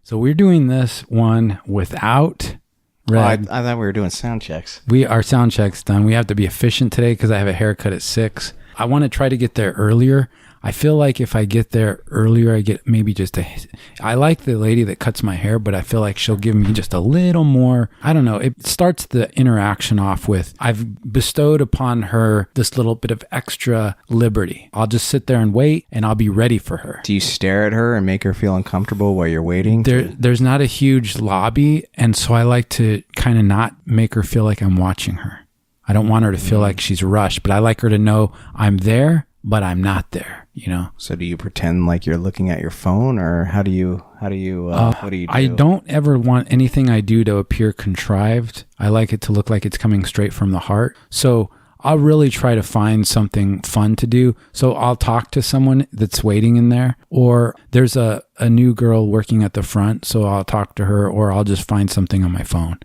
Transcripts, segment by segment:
So we're doing this one without Red. I thought we were doing sound checks. Our sound check's done. We have to be efficient today because I have a haircut at 6. I want to try to get there earlier. I feel like if I get there earlier, I get maybe I like the lady that cuts my hair, but I feel like she'll give me just a little more. I don't know. It starts the interaction off with, I've bestowed upon her this little bit of extra liberty. I'll just sit there and wait, and I'll be ready for her. Do you stare at her and make her feel uncomfortable while you're waiting? There's not a huge lobby, and so I like to kind of not make her feel like I'm watching her. I don't want her to feel like she's rushed, but I like her to know I'm there, but I'm not there, you know? So do you pretend like you're looking at your phone, or what do you do? I don't ever want anything I do to appear contrived. I like it to look like it's coming straight from the heart. So I'll really try to find something fun to do. So I'll talk to someone that's waiting in there, or there's a new girl working at the front. So I'll talk to her, or I'll just find something on my phone.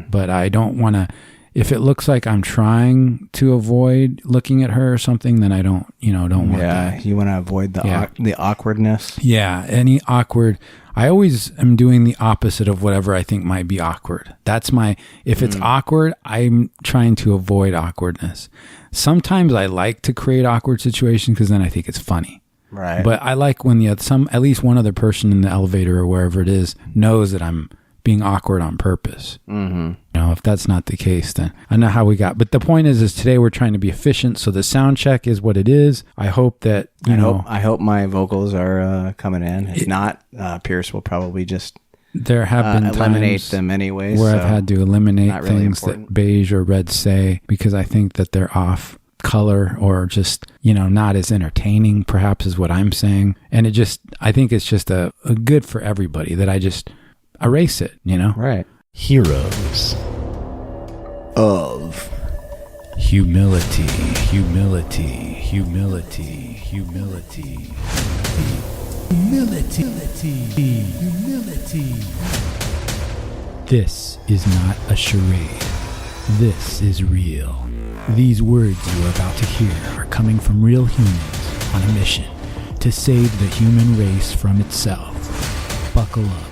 But I don't want to, if it looks like I'm trying to avoid looking at her or something, then I don't want that. Yeah, you want to avoid the awkwardness. Yeah, any awkward. I always am doing the opposite of whatever I think might be awkward. If it's awkward, I'm trying to avoid awkwardness. Sometimes I like to create awkward situations because then I think it's funny. Right. But I like when at least one other person in the elevator or wherever it is knows that I'm being awkward on purpose. If that's not the case, then I know how we got. But the point is today we're trying to be efficient. So the sound check is what it is. I hope that, I hope my vocals are coming in. If not, Pierce will probably just there have been eliminate them anyway. Where I've had to eliminate really things important. that beige or red say because I think that they're off color or just, not as entertaining perhaps is what I'm saying. And I think it's just a good for everybody that I just erase it, Right. Heroes of humility, humility, humility, humility, humility, humility. This is not a charade. This is real. These words you are about to hear are coming from real humans on a mission to save the human race from itself. Buckle up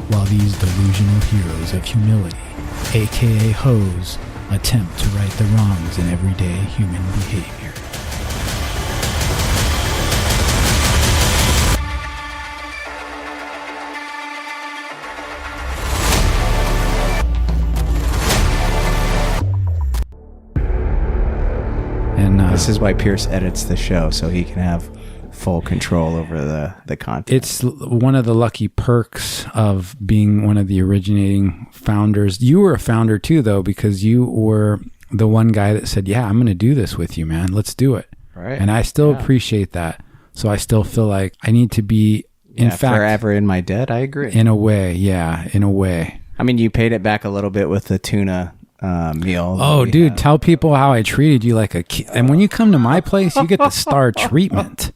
while these delusional heroes of humility, aka hoes, attempt to right the wrongs in everyday human behavior. And this is why Pierce edits the show, so he can have full control over the content. It's one of the lucky perks of being one of the originating founders. You were a founder too, though, because you were the one guy that said, yeah, I'm going to do this with you, man. Let's do it. Right. And I still appreciate that. So I still feel like I need to be, in fact, forever in my debt. I agree. In a way. Yeah. In a way. I mean, you paid it back a little bit with the tuna meal. Oh, dude, tell people how I treated you like a kid. And when you come to my place, you get the star treatment.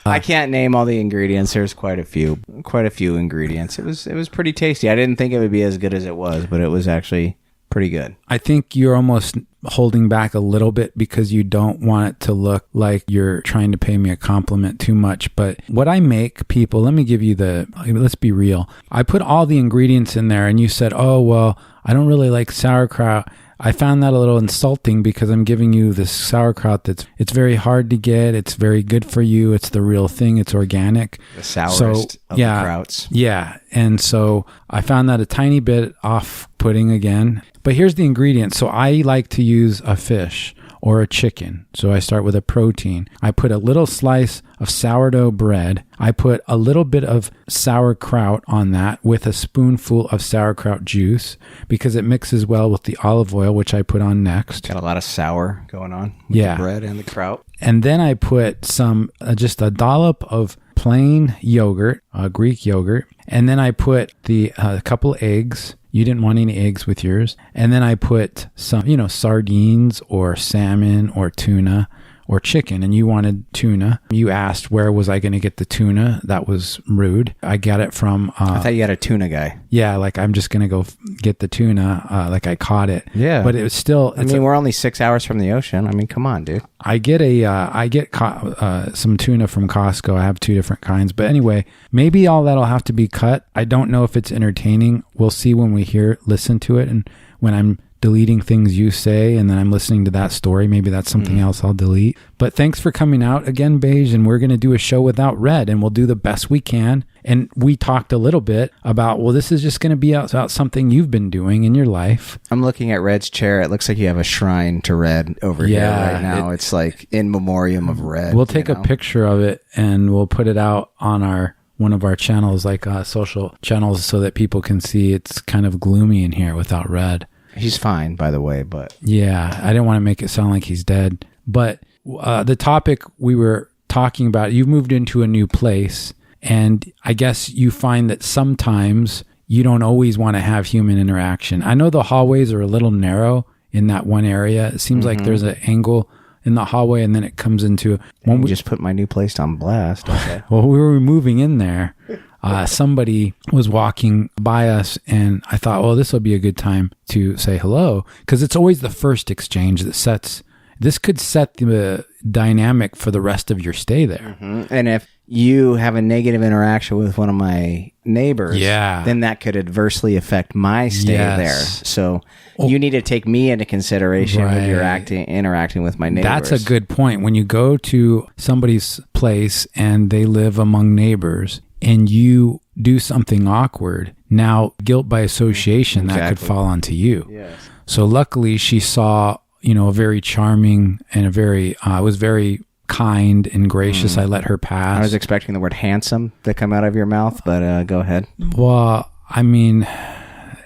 I can't name all the ingredients. There's quite a few ingredients. It was pretty tasty. I didn't think it would be as good as it was, but it was actually pretty good. I think you're almost holding back a little bit because you don't want it to look like you're trying to pay me a compliment too much. But what I make people, let's be real. I put all the ingredients in there and you said, oh, well, I don't really like sauerkraut. I found that a little insulting because I'm giving you this sauerkraut it's very hard to get. It's very good for you. It's the real thing. It's organic. The sourest of the krauts. Yeah. And so I found that a tiny bit off-putting again. But here's the ingredients. So I like to use a fish or a chicken. So I start with a protein. I put a little slice of sourdough bread. I put a little bit of sauerkraut on that with a spoonful of sauerkraut juice because it mixes well with the olive oil, which I put on next. Got a lot of sour going on with the bread and the kraut. And then I put some, just a dollop of plain yogurt, Greek yogurt. And then I put a couple eggs. You didn't want any eggs with yours. And then I put some, sardines or salmon or tuna or chicken, and you wanted tuna. You asked where was I going to get the tuna. That was rude. I got it from... I thought you had a tuna guy. Yeah, like I'm just going to go get the tuna, like I caught it. Yeah. But it was still... I mean, we're only 6 hours from the ocean. I mean, come on, dude. I get some tuna from Costco. I have 2 different kinds. But anyway, maybe all that'll have to be cut. I don't know if it's entertaining. We'll see when we listen to it, and when I'm deleting things you say and then I'm listening to that story, maybe that's something else I'll delete. But thanks for coming out again, Beige, and we're going to do a show without Red, and we'll do the best we can. And we talked a little bit about, well, this is just going to be about something you've been doing in your life. I'm looking at Red's chair. It looks like you have a shrine to Red over here right now. It's like in memoriam of Red. We'll take a picture of it and we'll put it out on one of our channels, like social channels, so that people can see. It's kind of gloomy in here without Red. He's fine, by the way, but... Yeah, I didn't want to make it sound like he's dead. But the topic we were talking about, you've moved into a new place, and I guess you find that sometimes you don't always want to have human interaction. I know the hallways are a little narrow in that one area. It seems like there's an angle in the hallway, and then it comes into... When we just put my new place on blast. Okay. Well, we were moving in there. Somebody was walking by us, and I thought, well, this will be a good time to say hello, because it's always the first exchange that could set the dynamic for the rest of your stay there. And if you have a negative interaction with one of my neighbors, then that could adversely affect my stay there. So you need to take me into consideration when you're interacting with my neighbors. That's a good point. When you go to somebody's place and they live among neighbors and you do something awkward, now guilt by association, that could fall onto you. Yes. So luckily she saw, a very charming and was very kind and gracious. I let her pass. I was expecting the word handsome to come out of your mouth, but go ahead. Well, I mean,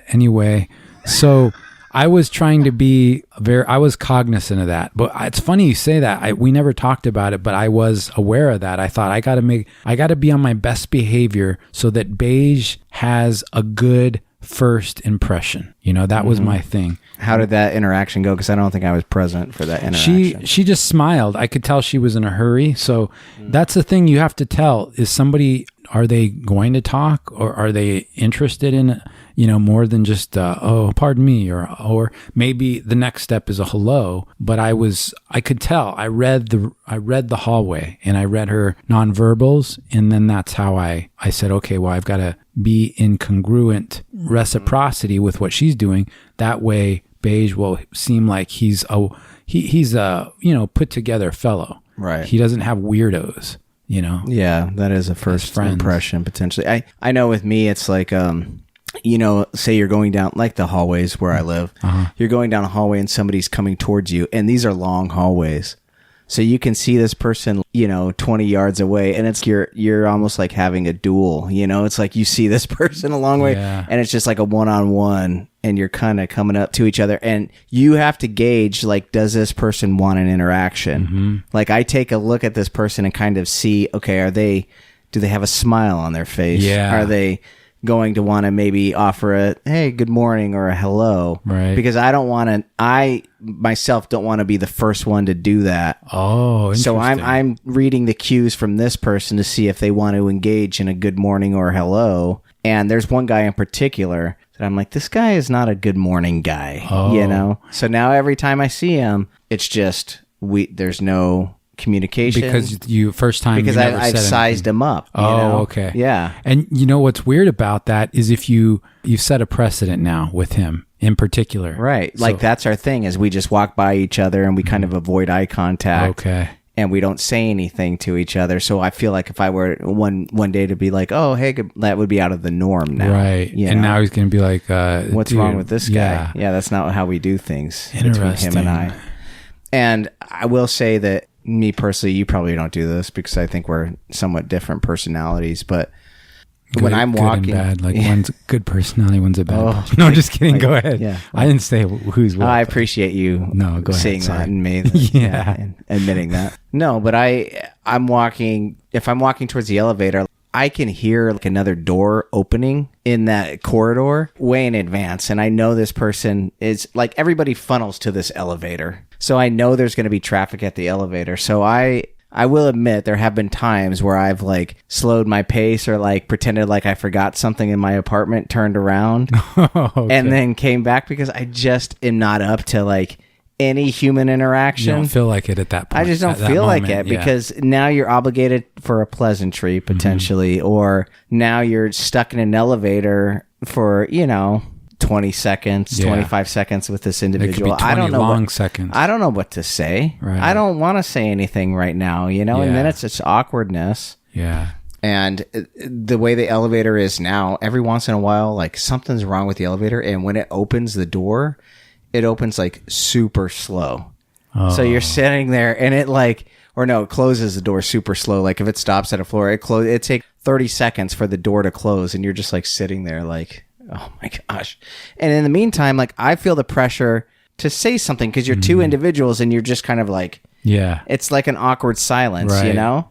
anyway, so I was trying to be I was cognizant of that. But it's funny you say that. We never talked about it, but I was aware of that. I thought I got to be on my best behavior so that Beige has a good first impression. That was my thing. How did that interaction go? Because I don't think I was present for that interaction. She just smiled. I could tell she was in a hurry. So that's the thing you have to tell. Is somebody, are they going to talk, or are they interested in, more than just, oh, pardon me, or maybe the next step is a hello. But I could tell. I read the hallway, and I read her nonverbals, and then that's how I said, okay, well, I've got to be in congruent reciprocity with what she's doing. That way, Beige will seem like he's a put together fellow. Right. He doesn't have weirdos. Yeah, that is a first impression potentially. I know with me, it's like say you're going down like the hallways where I live. You're going down a hallway and somebody's coming towards you, and these are long hallways. So you can see this person, 20 yards away, and it's you're almost like having a duel, it's like you see this person a long way, and it's just like a one-on-one, and you're kind of coming up to each other, and you have to gauge, like, does this person want an interaction? Like, I take a look at this person and kind of see, okay, do they have a smile on their face? Yeah. Are they going to want to maybe offer a, hey, good morning, or a hello? Right. Because I myself don't want to be the first one to do that. Oh, interesting. So I'm reading the cues from this person to see if they want to engage in a good morning or hello. And there's one guy in particular that I'm like, this guy is not a good morning guy, So now every time I see him, it's just there's no communication because I've sized him up. Okay. Yeah. And what's weird about that is if you set a precedent now with him in particular, right? Like, that's our thing, is we just walk by each other and we kind of avoid eye contact. Okay. And we don't say anything to each other. So I feel like if I were one day to be like, oh, hey, that would be out of the norm now. Right. And now he's going to be like, what's wrong with this guy? Yeah, that's not how we do things between him and I. And I will say that, me personally, you probably don't do this because I think we're somewhat different personalities, but when I'm walking, good and bad, like one's a good personality, one's a bad person. No, just kidding. Go ahead. Yeah, I didn't say who's what. I appreciate you seeing that in me. Yeah. And admitting that. No, but I'm walking, if I'm walking towards the elevator, I can hear like another door opening in that corridor way in advance. And I know this person is like, everybody funnels to this elevator. So I know there's going to be traffic at the elevator. So I will admit there have been times where I've like slowed my pace or like pretended like I forgot something in my apartment, turned around and then came back because I just am not up to like any human interaction. You don't feel like it at that point. I just don't feel like it because now you're obligated for a pleasantry potentially, or now you're stuck in an elevator for, 20 seconds, 25 seconds with this individual. It could be 20 long seconds. I don't know what to say. Right. I don't want to say anything right now, and then it's just awkwardness. Yeah. And the way the elevator is now, every once in a while, like something's wrong with the elevator, and when it opens the door, it opens like super slow. Oh. So you're sitting there and it it closes the door super slow. Like if it stops at a floor, it takes 30 seconds for the door to close, and you're just like sitting there like, oh my gosh. And in the meantime, like I feel the pressure to say something because you're two individuals and you're just kind of like, it's like an awkward silence, right.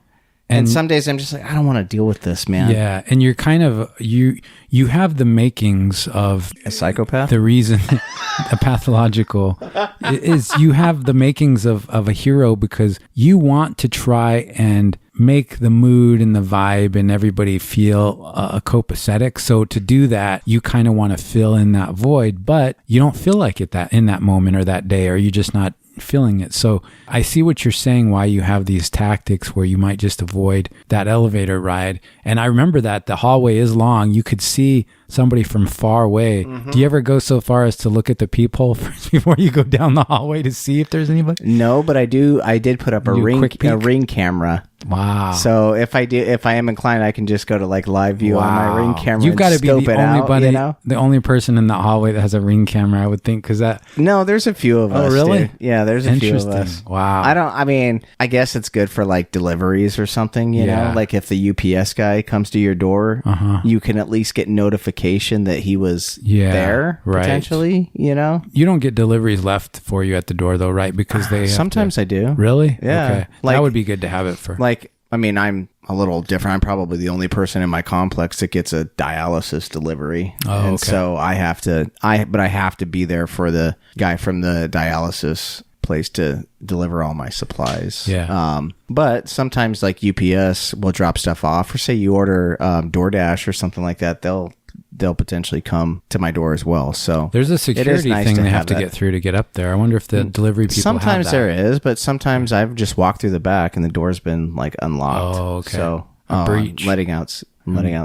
And some days I'm just like, I don't want to deal with this, man. Yeah. And you're kind of, you have the makings of a psychopath. The reason, a pathological, is you have the makings of a hero because you want to try and make the mood and the vibe and everybody feel copacetic. So to do that, you kind of want to fill in that void, but you don't feel like it that in that moment or that day, or you're just not feeling it. So I see what you're saying, why you have these tactics where you might just avoid that elevator ride. And I remember that the hallway is long. You could see somebody from far away. Mm-hmm. Do you ever go so far as to look at the peephole before you go down the hallway to see if there's anybody? No, but I did put up a ring camera. Wow. So if I am inclined, I can just go to like live view on my ring camera. You've got to be the only person in that hallway that has a ring camera, I would think, because that. No, there's a few of us. Oh, really? Dude. Yeah, there's a few of us. Wow. I guess it's good for like deliveries or something, you know? Like if the UPS guy comes to your door, you can at least get notification that he was there, potentially, You don't get deliveries left for you at the door though, right? Because they sometimes I do. Really? Yeah. Okay. That would be good to have it for. I'm a little different. I'm probably the only person in my complex that gets a dialysis delivery. Oh, and so I have to be there for the guy from the dialysis place to deliver all my supplies. Yeah. But sometimes like UPS will drop stuff off, or say you order DoorDash or something like that, they'll potentially come to my door as well. So there's a security thing they have to get through to get up there. I wonder if the delivery people sometimes have that. There is, but sometimes I've just walked through the back and the door's been like unlocked. Oh, okay. So a breach. letting out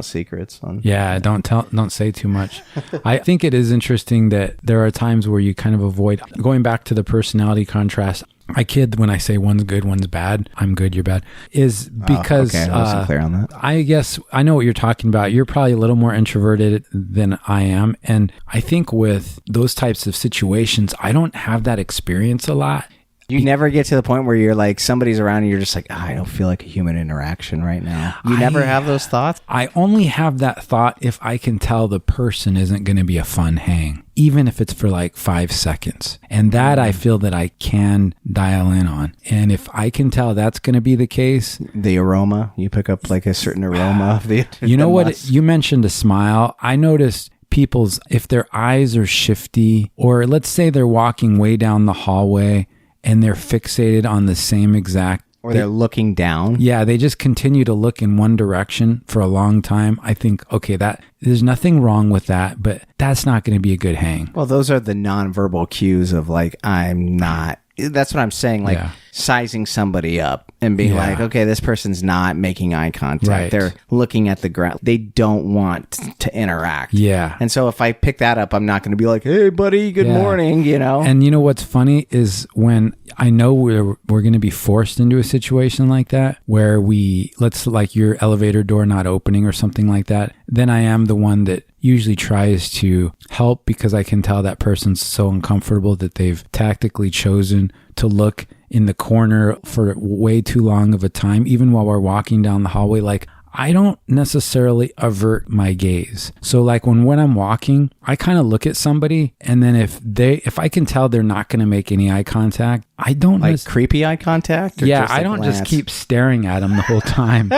secrets. Don't say too much. I think it is interesting that there are times where you kind of avoid going back to the personality contrast. I kid when I say one's good, one's bad. I'm good, you're bad. Is because okay. I wasn't clear on that. I guess I know what you're talking about. You're probably a little more introverted than I am. And I think with those types of situations, I don't have that experience a lot. You never get to the point where you're like, somebody's around and you're just like, I don't feel like a human interaction right now. You never have those thoughts? I only have that thought if I can tell the person isn't going to be a fun hang, even if it's for like 5 seconds. And that I feel that I can dial in on. And if I can tell that's going to be the case. The aroma, you pick up like a certain aroma of the. You know what? You mentioned a smile. I noticed people's, if their eyes are shifty, or let's say they're walking way down the hallway and they're fixated on the same exact... Or they're looking down. Yeah, they just continue to look in one direction for a long time. I think, okay, there's nothing wrong with that, but that's not going to be a good hang. Well, those are the nonverbal cues of like, I'm not... That's what I'm saying, like sizing somebody up and being like, okay, this person's not making eye contact. Right. They're looking at the ground. They don't want to interact. Yeah. And so if I pick that up, I'm not going to be like, hey, buddy, good morning, And you know what's funny is when I know we're going to be forced into a situation like that, where let's like your elevator door not opening or something like that, then I am the one that usually tries to help because I can tell that person's so uncomfortable that they've tactically chosen to look in the corner for way too long of a time, even while we're walking down the hallway. Like I don't necessarily avert my gaze. So like when I'm walking, I kind of look at somebody, and then if I can tell they're not going to make any eye contact, I don't like creepy eye contact. Or yeah, I don't glance? just keep staring at them the whole time.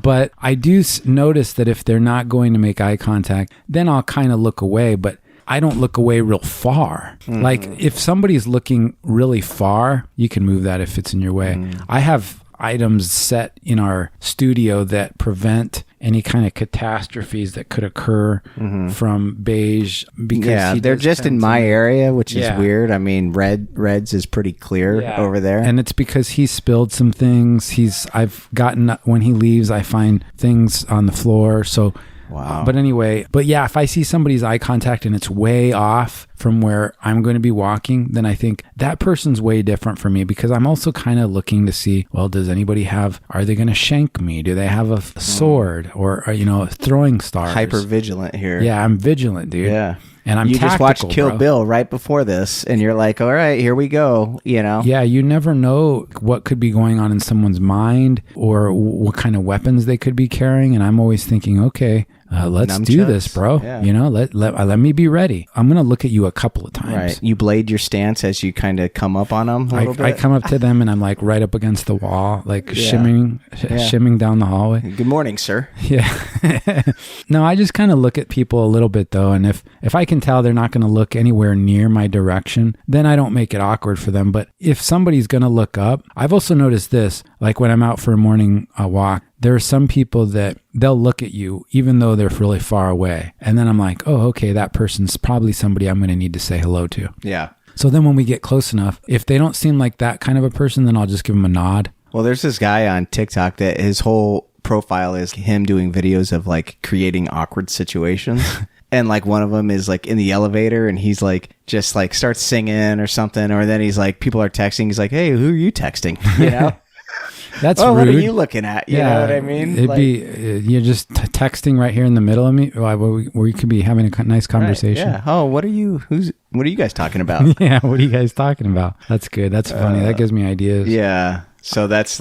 But I do notice that if they're not going to make eye contact, then I'll kind of look away. But I don't look away real far. Mm-hmm. Like if somebody's looking really far, you can move that if it's in your way. I have items set in our studio that prevent any kind of catastrophes that could occur from Beige, because they're just in my area, which is weird. I mean, Red's is pretty clear over there, and it's because he spilled some things. I've gotten, when he leaves, I find things on the floor. So wow. But anyway, if I see somebody's eye contact and it's way off from where I'm going to be walking, then I think that person's way different for me, because I'm also kind of looking to see, well, are they going to shank me? Do they have a sword or throwing stars? Hyper vigilant here. Yeah, I'm vigilant, dude. Yeah. And I'm just watched Kill Bill right before this, and you're like, all right, here we go, Yeah, you never know what could be going on in someone's mind or what kind of weapons they could be carrying. And I'm always thinking, okay, let's do this, bro. Yeah. Let me be ready. I'm going to look at you a couple of times. Right. You blade your stance as you kind of come up on them a little bit? I come up to them and I'm like right up against the wall, like shimming down the hallway. Good morning, sir. Yeah. No, I just kind of look at people a little bit though. And if I can tell they're not going to look anywhere near my direction, then I don't make it awkward for them. But if somebody's going to look up, I've also noticed this, like when I'm out for a morning walk, there are some people that they'll look at you even though they're really far away. And then I'm like, oh, okay, that person's probably somebody I'm going to need to say hello to. Yeah. So then when we get close enough, if they don't seem like that kind of a person, then I'll just give them a nod. Well, there's this guy on TikTok that his whole profile is him doing videos of like creating awkward situations. And like one of them is like in the elevator and he's like just like starts singing or something. Or then he's like, people are texting. He's like, hey, who are you texting? That's rude. What are you looking at? You know what I mean? It'd be you're just texting right here in the middle of me, where we could be having a nice conversation. Right, yeah. Oh, what are you guys talking about? Yeah. What are you guys talking about? That's good. That's funny. That gives me ideas. Yeah. So that's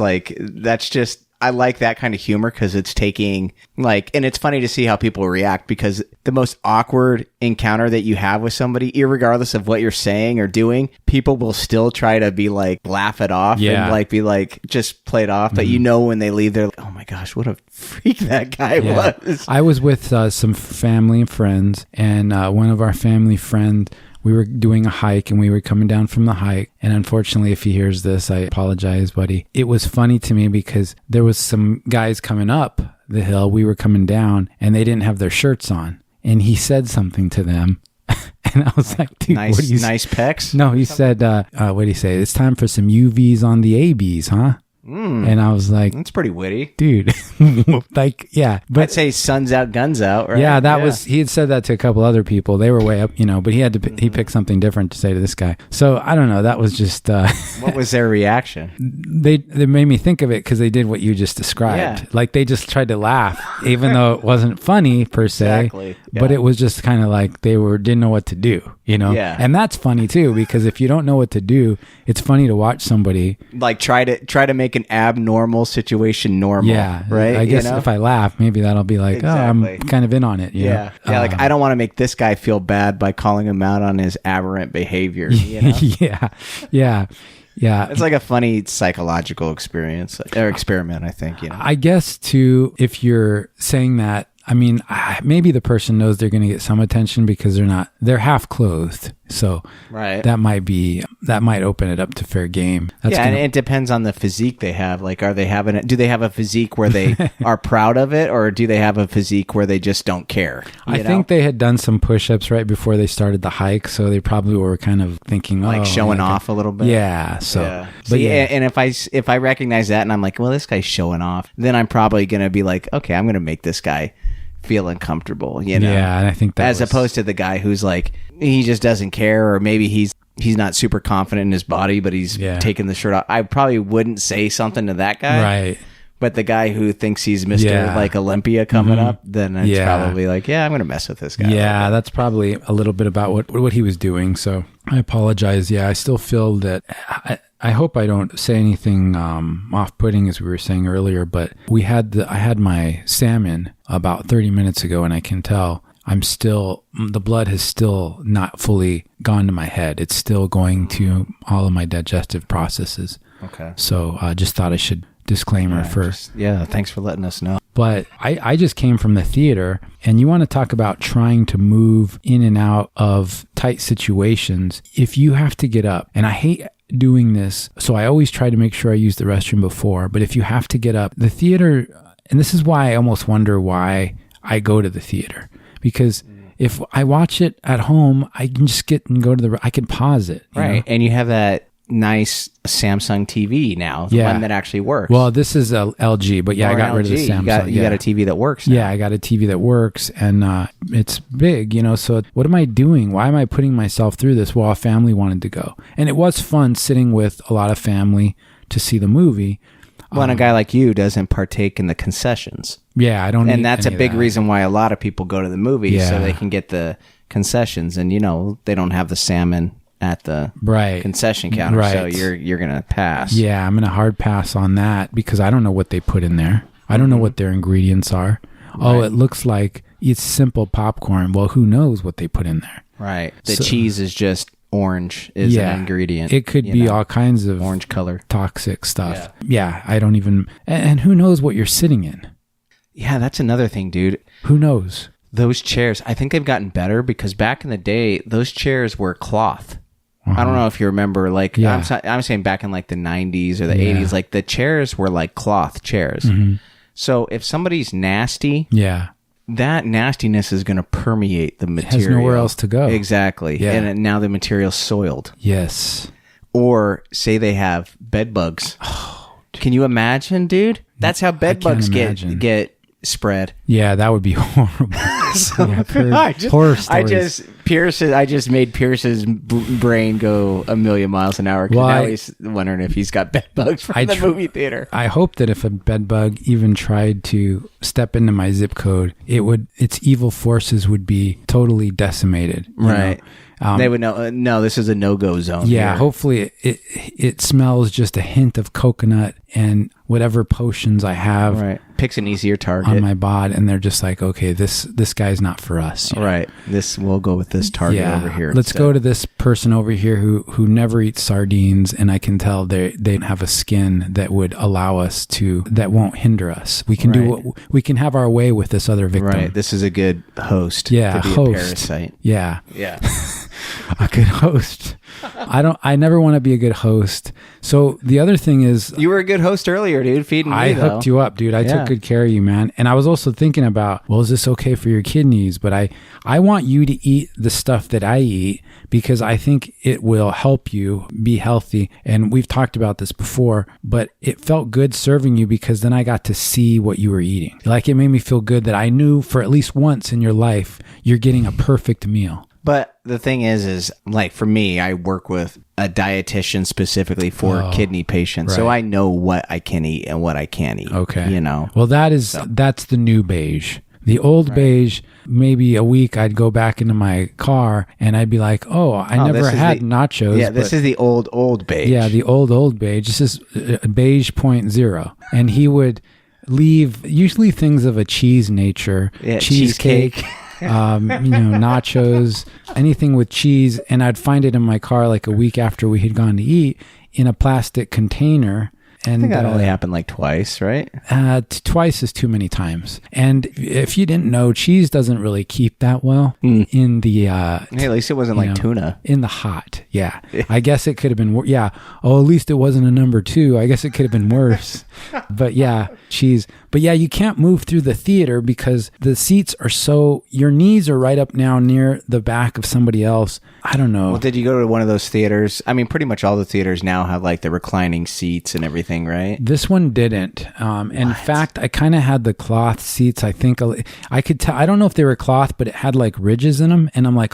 just. I like that kind of humor because it's taking and it's funny to see how people react, because the most awkward encounter that you have with somebody, irregardless of what you're saying or doing, people will still try to be like laugh it off and be like just play it off. But when they leave, they're like, oh my gosh, what a freak that guy was. I was with some family and friends, and one of our family friends, we were doing a hike and we were coming down from the hike. And unfortunately, if he hears this, I apologize, buddy. It was funny to me because there was some guys coming up the hill. We were coming down and they didn't have their shirts on. And he said something to them. And I was like, dude, nice, what do you nice pecs? No, he said, what did he say? It's time for some UVs on the ABs, huh? And I was like, that's pretty witty, dude. But I'd say sun's out, guns out, right? Yeah, was, he had said that to a couple other people. They were way up, but he had to, he picked something different to say to this guy. So I don't know. That was just, what was their reaction? They made me think of it because they did what you just described. Yeah. Like they just tried to laugh, even though it wasn't funny per se, exactly. But it was just kind of like they didn't know what to do, Yeah. And that's funny too, because if you don't know what to do, it's funny to watch somebody like try to make an abnormal situation normal. Yeah. Right. I guess if I laugh, maybe that'll be like, exactly. Oh, I'm kind of in on it. Yeah. Like I don't want to make this guy feel bad by calling him out on his aberrant behavior. Yeah. It's like a funny psychological experience or experiment, I think. I guess too, if you're saying that, I mean, maybe the person knows they're going to get some attention because they're half clothed. So that might open it up to fair game. And it depends on the physique they have. Like, do they have a physique where they are proud of it, or do they have a physique where they just don't care? I think they had done some push-ups right before they started the hike. So they probably were kind of thinking, like showing off a little bit. Yeah. So, but and if I recognize that and I'm like, well, this guy's showing off, then I'm probably going to be like, okay, I'm going to make this guy feel uncomfortable, Yeah, and I think that as opposed to the guy who's like, he just doesn't care, or maybe he's not super confident in his body, but he's taking the shirt off. I probably wouldn't say something to that guy. Right. But the guy who thinks he's Mr. like Olympia coming up, then it's probably like, I'm going to mess with this guy. Yeah, that's probably a little bit about what he was doing. So I apologize. Yeah, I still feel that I hope I don't say anything off-putting, as we were saying earlier, but I had my salmon about 30 minutes ago, and I can tell the blood has still not fully gone to my head. It's still going to all of my digestive processes. Okay. So I just thought I should disclaimer first. Thanks for letting us know. But I just came from the theater, and you want to talk about trying to move in and out of tight situations. If you have to get up, and I hate doing this, so I always try to make sure I use the restroom before, but if you have to get up, the theater, and this is why I almost wonder why I go to the theater, because if I watch it at home, I can just I can pause it. Right. And you have that nice Samsung TV now, the one that actually works. Well, this is a LG, but I got rid of the Samsung. You got a TV that works now. Yeah, I got a TV that works, and it's big, so what am I doing? Why am I putting myself through this? Well, a family wanted to go, and it was fun sitting with a lot of family to see the movie. When a guy like you doesn't partake in the concessions. Yeah, I don't. And that's a big reason why a lot of people go to the movie, so they can get the concessions, and they don't have the salmon at the concession counter, so you're gonna pass. Yeah, I'm gonna hard pass on that because I don't know what they put in there. I don't know what their ingredients are. Oh, it looks like it's simple popcorn. Well, who knows what they put in there? Right. The cheese is just orange is an ingredient. It could be all kinds of orange color, toxic stuff. Yeah, I don't even. And who knows what you're sitting in? Yeah, that's another thing, dude. Who knows? Those chairs, I think they've gotten better because back in the day, those chairs were cloth. I don't know if you remember, I'm saying back in like the 90s or the 80s, like the chairs were like cloth chairs. Mm-hmm. So if somebody's nasty, that nastiness is going to permeate the material. It has nowhere else to go. Exactly. Yeah. And now the material's soiled. Yes. Or say they have bed bugs. Oh, can you imagine, dude? That's how bed bugs get spread. Yeah, that would be horrible. Horror stories. I just made Pierce's brain go a million miles an hour because now he's wondering if he's got bed bugs from the movie theater. I hope that if a bed bug even tried to step into my zip code, its evil forces would be totally decimated. Right. They would know, no, this is a no-go zone. Yeah, here. Hopefully it smells just a hint of coconut and whatever potions I have. Right. Picks an easier target. On my bod, and they're just like, okay, this guy's not for us. Right. We'll go with this target over here. Let's go to this person over here who never eats sardines, and I can tell they have a skin that would allow us that won't hinder us. We can we can have our way with this other victim. Right. This is a good host. Yeah. To be a parasite. Yeah. Yeah. A good host. I never want to be a good host. So the other thing is, you were a good host earlier, dude. Feeding me, I hooked you up, dude. I took good care of you, man. And I was also thinking about, well, is this okay for your kidneys? But I want you to eat the stuff that I eat because I think it will help you be healthy. And we've talked about this before, but it felt good serving you because then I got to see what you were eating. Like, it made me feel good that I knew for at least once in your life, you're getting a perfect meal. But the thing is like for me, I work with a dietitian specifically for kidney patients. Right. So I know what I can eat and what I can't eat. Okay. Well, that's the new beige. The old beige, maybe a week I'd go back into my car and I'd be like, I never had nachos. Yeah, this is the old beige. Yeah, the old beige. This is beige 0.0. And he would leave usually things of a cheese nature. Yeah, cheesecake. Nachos, anything with cheese, and I'd find it in my car like a week after we had gone to eat in a plastic container. And I think that only happened like twice, right? Twice is too many times. And if you didn't know, cheese doesn't really keep that well in the... hey, at least it wasn't like tuna. In the hot, yeah. I guess it could have been... at least it wasn't a number 2. I guess it could have been worse. But yeah, cheese. But yeah, you can't move through the theater because the seats are so... Your knees are right up now near the back of somebody else. I don't know. Well, did you go to one of those theaters? I mean, pretty much all the theaters now have like the reclining seats and everything, right? This one didn't. In fact, I kind of had the cloth seats. I think I could tell. I don't know if they were cloth, but it had like ridges in them. And I'm like,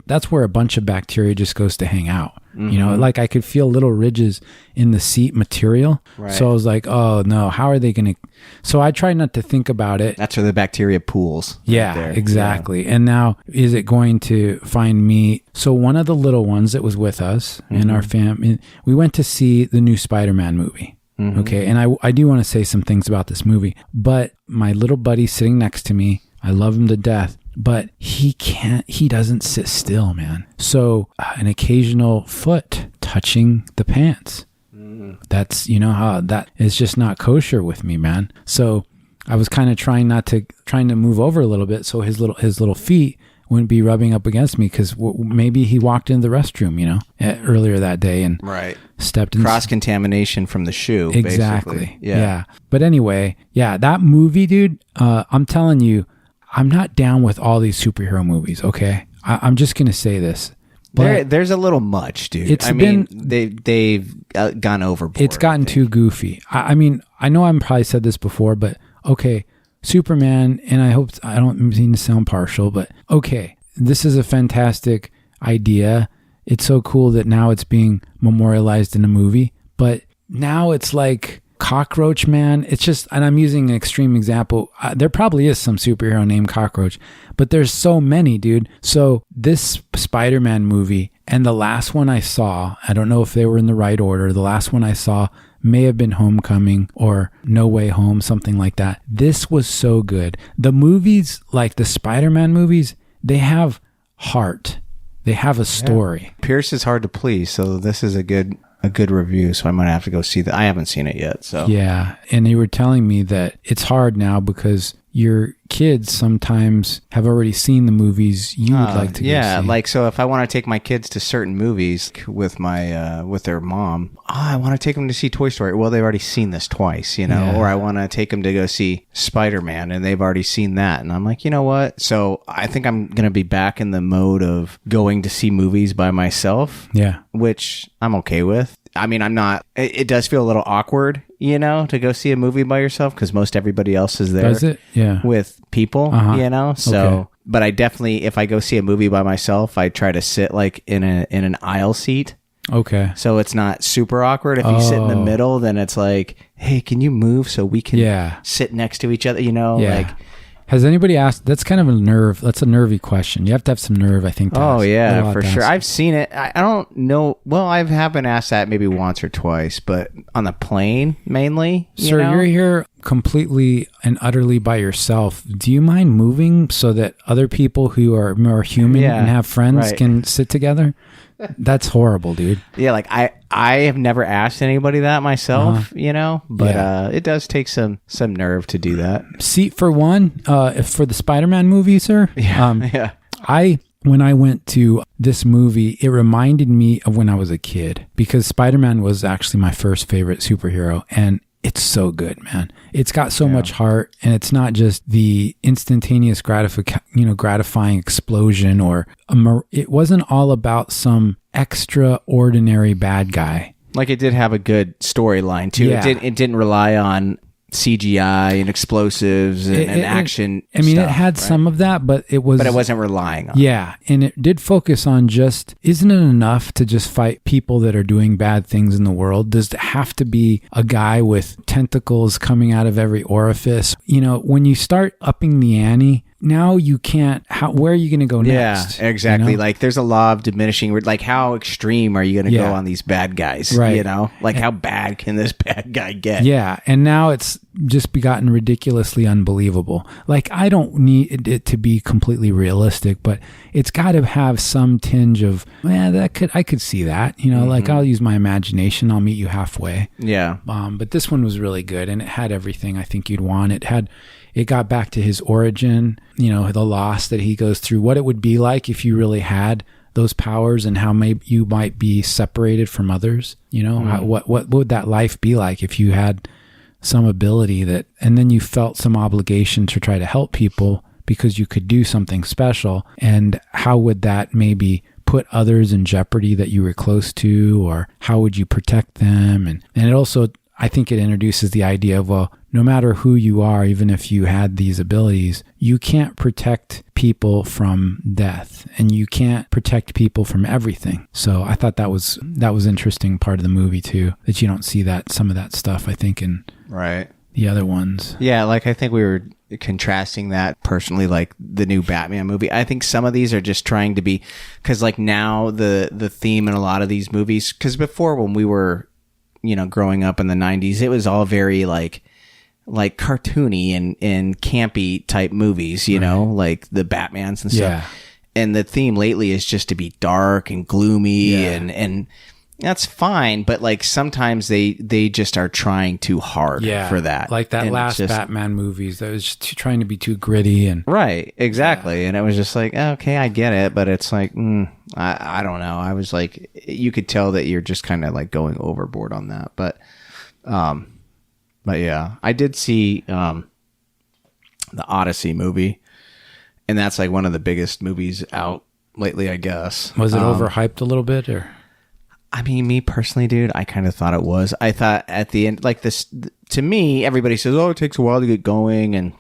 that's where a bunch of bacteria just goes to hang out. You know, like I could feel little ridges in the seat material. Right. So I was like, oh no, how are they going to? So I try not to think about it. That's where the bacteria pools. Yeah, right, exactly. Yeah. And now, is it going to find me? So one of the little ones that was with us in our family, we went to see the new Spider-Man movie. Okay. And I do want to say some things about this movie, but my little buddy sitting next to me, I love him to death. But he doesn't sit still, man. So an occasional foot touching the pants. That's, you know, how that is just not kosher with me, man. So I was kind of trying to move over a little bit so his little feet wouldn't be rubbing up against me, because maybe he walked into the restroom, you know, earlier that day and stepped in. Cross-contamination from the shoe, exactly. Basically. Yeah. But anyway, that movie, dude, I'm telling you, I'm not down with all these superhero movies, okay? I'm just going to say this. There's a little much, dude. They've gone overboard. It's gotten too goofy. I mean, I know I probably said this before, but okay, Superman, and I don't mean to sound partial, but okay, this is a fantastic idea. It's so cool that now it's being memorialized in a movie, but now it's like Cockroach Man. It's just, and I'm using an extreme example. There probably is some superhero named Cockroach, but there's so many, dude. So this Spider-Man movie and the last one I saw, I don't know if they were in the right order. The last one I saw may have been Homecoming or No Way Home, something like that. This was so good. The movies, like the Spider-Man movies, they have heart. They have a story. Yeah. Pierce is hard to please, so this is a good review, so I might have to go see that. I haven't seen it yet, so. Yeah, and you were telling me that it's hard now because your kids sometimes have already seen the movies you would like to go see. Yeah, like, so if I want to take my kids to certain movies with my with their mom, I want to take them to see Toy Story. Well, they've already seen this twice, you know, or I want to take them to go see Spider-Man, and they've already seen that, and I'm like, you know what? So I think I'm going to be back in the mode of going to see movies by myself, which I'm okay with. I mean, I'm not, it does feel a little awkward, you know, to go see a movie by yourself because most everybody else is there. Does it? Yeah. With people, you know, so, but I definitely, if I go see a movie by myself, I try to sit like in an aisle seat. Okay. So it's not super awkward. If you sit in the middle, then it's like, hey, can you move so we can sit next to each other, you know, like. Has anybody asked? That's kind of that's a nervy question. You have to have some nerve, I think. Oh, yeah, for sure. I've seen it. I don't know. Well, I have been asked that maybe once or twice, but on the plane mainly. Sir, you're here completely and utterly by yourself. Do you mind moving so that other people who are more human and have friends can sit together? That's horrible, dude. Yeah, like I have never asked anybody that myself, you know, but it does take some nerve to do that. Seat for one, for the Spider-Man movie, sir. When I went to this movie, it reminded me of when I was a kid because Spider-Man was actually my first favorite superhero, and it's so good, man. It's got so much heart, and it's not just the instantaneous gratifying explosion, or it wasn't all about some extraordinary bad guy. Like, it did have a good storyline too. Yeah. It didn't rely on CGI and explosives and action. I mean, it had some of that, but it wasn't relying on. Yeah, and it did focus on just, isn't it enough to just fight people that are doing bad things in the world? Does it have to be a guy with tentacles coming out of every orifice? You know, when you start upping the ante, now you can't, where are you going to go next? Yeah, exactly. You know? Like, there's a law of diminishing, like, how extreme are you going to go on these bad guys? Right. You know, like, how bad can this bad guy get? Yeah. And now it's just gotten ridiculously unbelievable. Like, I don't need it to be completely realistic, but it's got to have some tinge of, I could see that, you know, like, I'll use my imagination. I'll meet you halfway. Yeah. But this one was really good, and it had everything I think you'd want. It got back to his origin, you know, the loss that he goes through, what it would be like if you really had those powers, and how maybe you might be separated from others. You know, what would that life be like if you had some ability and then you felt some obligation to try to help people because you could do something special, and how would that maybe put others in jeopardy that you were close to, or how would you protect them? And it also, I think it introduces the idea of, well, no matter who you are, even if you had these abilities, you can't protect people from death, and you can't protect people from everything. So I thought that was interesting part of the movie too, that you don't see some of that stuff, I think, in the other ones. Yeah, like I think we were contrasting that personally, like the new Batman movie. I think some of these are just trying to be, because like now the theme in a lot of these movies, because before when we were, growing up in the 90s, it was all very like cartoony and campy type movies, like the Batmans and stuff. Yeah. And the theme lately is just to be dark and gloomy and that's fine, but like sometimes they just are trying too hard for that. Like that last Batman movies, that was just trying to be too gritty and right, exactly. And it was just like, okay, I get it, but it's like, I don't know. I was like, you could tell that you're just kind of like going overboard on that, but yeah, I did see the Odyssey movie, and that's like one of the biggest movies out lately, I guess. Was it overhyped a little bit, or? I mean, me personally, dude, I kind of thought it was. I thought at the end, like this, to me, everybody says, oh, it takes a while to get going and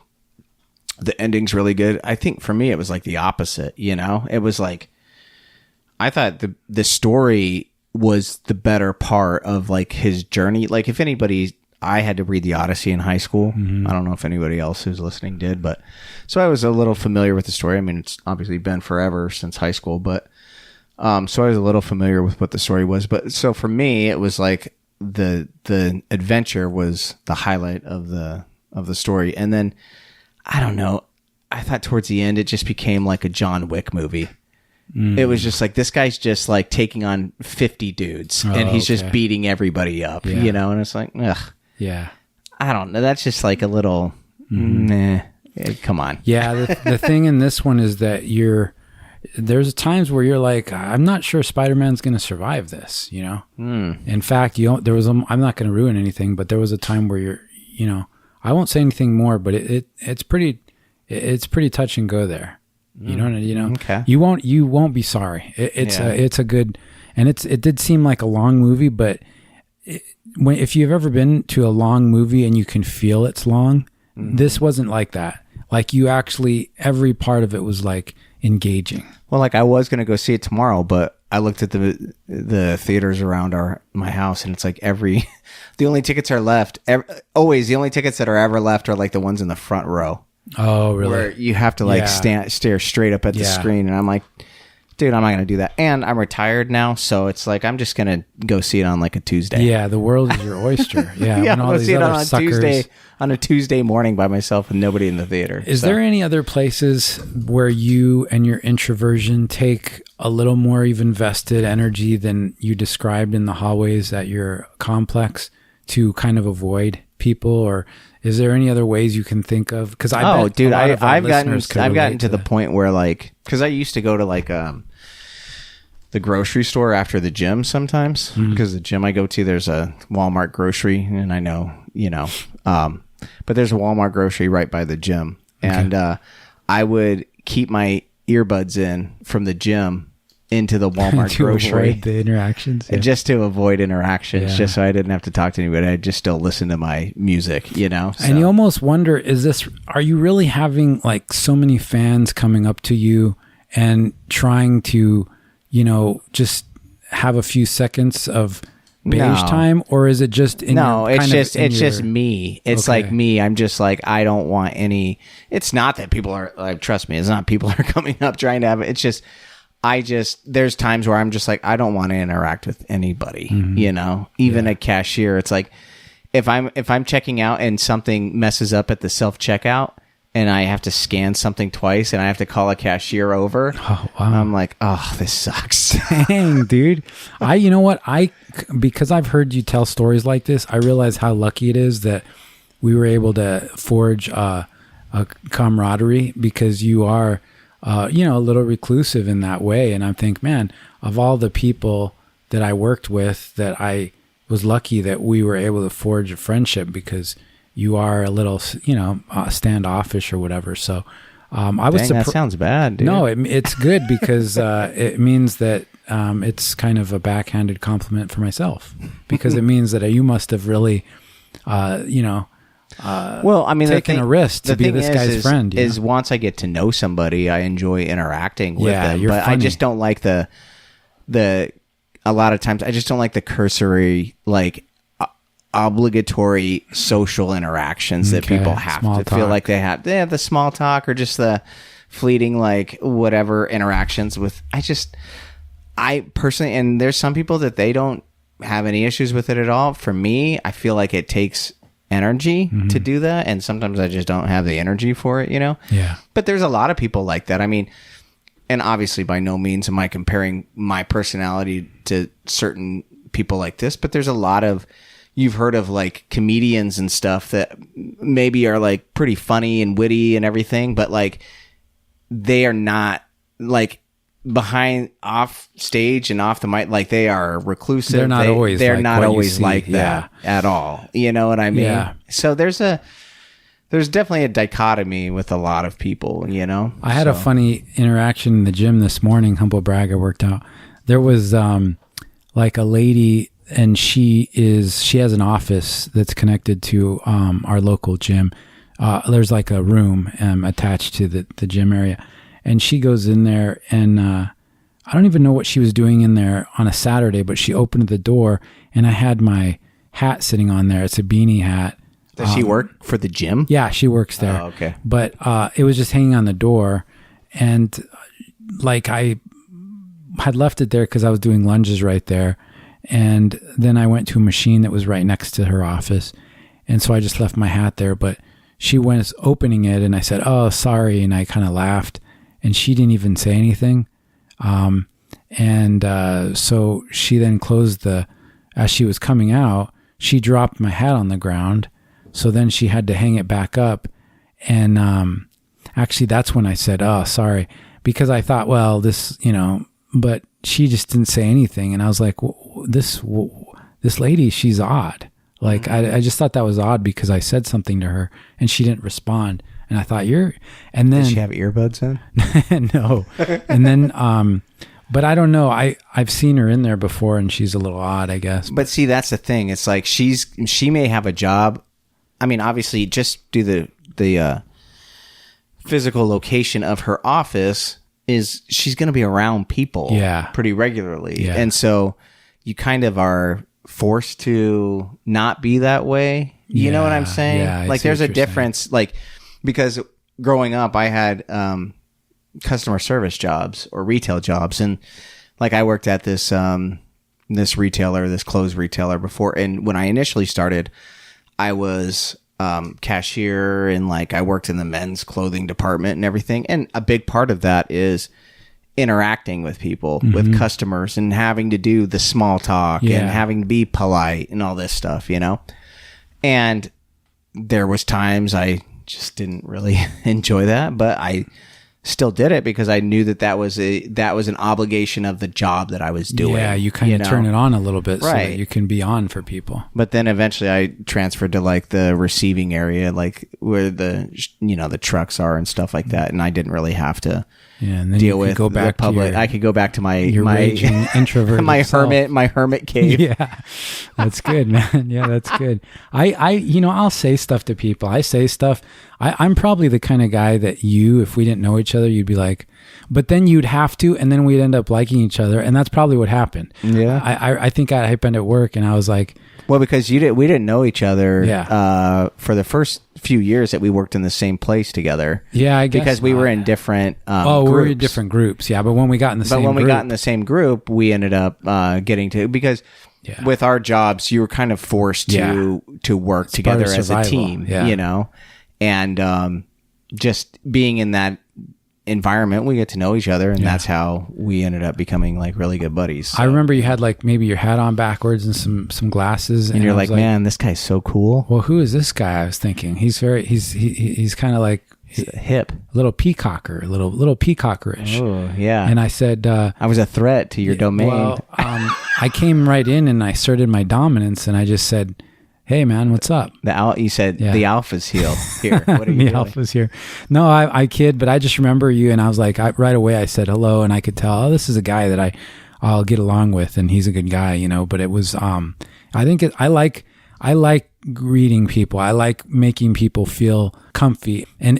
the ending's really good. I think for me, it was like the opposite, It was like, I thought the story was the better part of like his journey. Like if anybody, I had to read the Odyssey in high school. Mm-hmm. I don't know if anybody else who's listening did, but so I was a little familiar with the story. I mean, it's obviously been forever since high school, but so I was a little familiar with what the story was, but so for me, it was like the adventure was the highlight of the story. And then I don't know, I thought towards the end, it just became like a John Wick movie. It was just like, this guy's just like taking on 50 dudes and he's just beating everybody up, and it's like, ugh. Yeah. I don't know. That's just like a little, nah, come on. Yeah. The thing in this one is that there's times where you're like, I'm not sure Spider-Man's going to survive this, In fact, I'm not going to ruin anything, but there was a time where I won't say anything more, but it's pretty touch and go there. Okay. You won't be sorry. It's a good, and it did seem like a long movie, but if you've ever been to a long movie and you can feel it's long, this wasn't like that. Like every part of it was like engaging. Well, like I was going to go see it tomorrow, but I looked at the theaters around my house, and it's like the only tickets are left. Always the only tickets that are ever left are like the ones in the front row. Oh, really? Where you have to like stare straight up at the screen, and I'm like, dude, I'm not going to do that. And I'm retired now, so it's like I'm just going to go see it on like a Tuesday. Yeah, the world is your oyster. Yeah, I'm going to see it on a Tuesday morning by myself and nobody in the theater. Is there any other places where you and your introversion take a little more even vested energy than you described in the hallways at your complex to kind of avoid people, or is there any other ways you can think of? Because I've gotten to the point where like, because I used to go to like the grocery store after the gym sometimes, because the gym I go to, there's a Walmart grocery, and I know but there's a Walmart grocery right by the gym, and I would keep my earbuds in from the gym into the Walmart to grocery. Avoid the interactions, just to avoid interactions, just so I didn't have to talk to anybody. I'd just still listen to my music, So. And you almost wonder, are you really having like so many fans coming up to you and trying to, just have a few seconds of beige time, or is it just it's just me. It's like me. I'm just like, I don't want any. It's not that people are like, trust me, it's not people are coming up trying to have it. It's just there's times where I'm just like, I don't want to interact with anybody, even a cashier. It's like, if I'm checking out and something messes up at the self-checkout and I have to scan something twice and I have to call a cashier over, I'm like, oh, this sucks. Dang, dude. You know what? Because I've heard you tell stories like this, I realize how lucky it is that we were able to forge a camaraderie, because you are, a little reclusive in that way. And I think, man, of all the people that I worked with, that I was lucky that we were able to forge a friendship, because you are a little, standoffish or whatever. So I was surprised. That sounds bad, dude. No, it's good, because it means that it's kind of a backhanded compliment for myself, because it means that you must have really well, I mean, taking a risk to be this guy's friend. Is once I get to know somebody, I enjoy interacting with them. But funny. I just don't like the a lot of times I just don't like the cursory, like obligatory social interactions that people have to feel like they have. They have the small talk or just the fleeting, like whatever interactions with. I personally, and there's some people that they don't have any issues with it at all. For me, I feel like it takes energy to do that, and sometimes I just don't have the energy for it, Yeah. But there's a lot of people like that. I mean, and obviously by no means am I comparing my personality to certain people like this, but there's a lot of, you've heard of like comedians and stuff that maybe are like pretty funny and witty and everything, but like they are not like behind, off stage and off the mic, like they are reclusive. They're not always like that at all. You know what I mean? Yeah. So there's definitely a dichotomy with a lot of people, I had a funny interaction in the gym this morning. Humble brag, I worked out. There was like a lady, and she has an office that's connected to our local gym. There's like a room attached to the gym area. And she goes in there, and I don't even know what she was doing in there on a Saturday, but she opened the door, and I had my hat sitting on there. It's a beanie hat. Does she work for the gym? Yeah, she works there. Oh, okay. But it was just hanging on the door, and like I had left it there because I was doing lunges right there, and then I went to a machine that was right next to her office, and so I just left my hat there. But she was opening it, and I said, "Oh, sorry," and I kind of laughed, and she didn't even say anything. So she then closed as she was coming out, she dropped my hat on the ground. So then she had to hang it back up. And actually, that's when I said, "Oh, sorry," because I thought, well, this, but she just didn't say anything. And I was like, this lady, she's odd. Like, I just thought that was odd because I said something to her and she didn't respond. And I thought, and then. Did she have earbuds in? No. And then, but I don't know. I've seen her in there before, and she's a little odd, I guess. But see, that's the thing. It's like she may have a job. I mean, obviously, just do the physical location of her office is she's going to be around people pretty regularly. Yeah. And so you kind of are forced to not be that way. You know what I'm saying? Yeah, like there's a difference, saying. Like, because growing up, I had customer service jobs or retail jobs. And like I worked at this retailer, this clothes retailer before. And when I initially started, I was cashier, and like I worked in the men's clothing department and everything. And a big part of that is interacting with people, with customers, and having to do the small talk and having to be polite and all this stuff, And there was times I just didn't really enjoy that, but I still did it because I knew that was an obligation of the job that I was doing. Yeah, you kind of turn it on a little bit so right. that you can be on for people. But then eventually I transferred to like the receiving area, like where the trucks are and stuff like that, and I didn't really have to and then deal with go back the public. I could go back to my raging introvert my hermit cave. Yeah, that's good, man. Yeah, that's good. I'll say stuff to people. I say stuff. I'm probably the kind of guy that if we didn't know each other, you'd be like, but then you'd have to, and then we'd end up liking each other, and that's probably what happened. Yeah, I think I happened at work, and I was like, well, because we didn't know each other. Yeah. For the first few years that we worked in the same place together. Yeah, I guess because we were in different. We were in different groups. Yeah, but when we got in the same group, we ended up getting to because. Yeah. With our jobs, you were kind of forced to work together as a team, and just being in that environment, we get to know each other, and that's how we ended up becoming like really good buddies. So. I remember you had like maybe your hat on backwards and some glasses, and you're like, man, this guy's so cool. Well, who is this guy? I was thinking he's kind of like hip, little peacocker, little peacockerish. Oh yeah. And I said, I was a threat to your domain. Well, I came right in and I asserted my dominance, and I just said, "Hey man, what's up?" You said the alpha's here. What are you doing? Alpha's here. No, I kid, but I just remember you, and I was like, right away I said hello, and I could tell, this is a guy that I'll get along with, and he's a good guy, But it was, I I like greeting people. I like making people feel comfy. And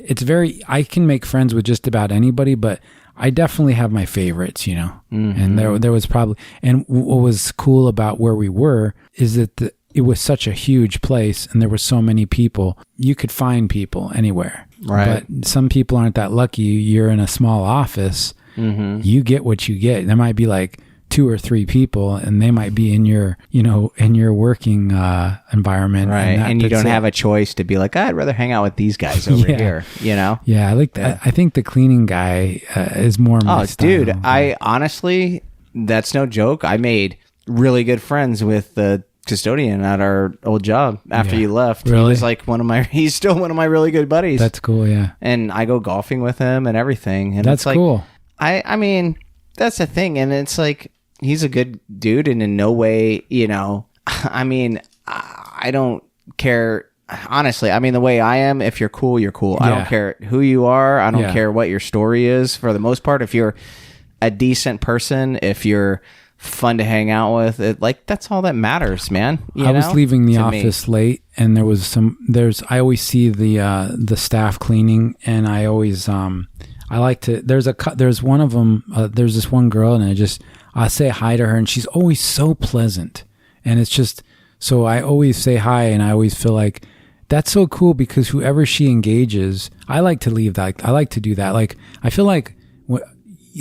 I can make friends with just about anybody, but I definitely have my favorites, you know. Mm-hmm. And there was probably, and what was cool about where we were is that it was such a huge place and there were so many people. You could find people anywhere. Right. But some people aren't that lucky. You're in a small office. Mm-hmm. You get what you get. There might be like 2 or 3 people and they might be in your, you know, in your working environment. Right. And you don't have a choice to be like, I'd rather hang out with these guys over here, you know? Yeah. I like that. I think the cleaning guy is more my style. Dude, I honestly, that's no joke. I made really good friends with the custodian at our old job after you left. Really? He was like he's still one of my really good buddies. That's cool. Yeah. And I go golfing with him and everything. And that's it's like, cool. I mean, that's the thing. And it's like, he's a good dude and in no way, you know, I mean, I don't care. Honestly, I mean, the way I am, if you're cool, you're cool. I don't care who you are. I don't care what your story is for the most part. If you're a decent person, if you're fun to hang out with, that's all that matters, man. I was leaving the office late and I always see the staff cleaning and I always, I like to, there's one of them, there's this one girl and I say hi to her and she's always so pleasant. And it's just, so I always say hi and I always feel like that's so cool because whoever she engages, I like to leave that. I like to do that. Like, I feel like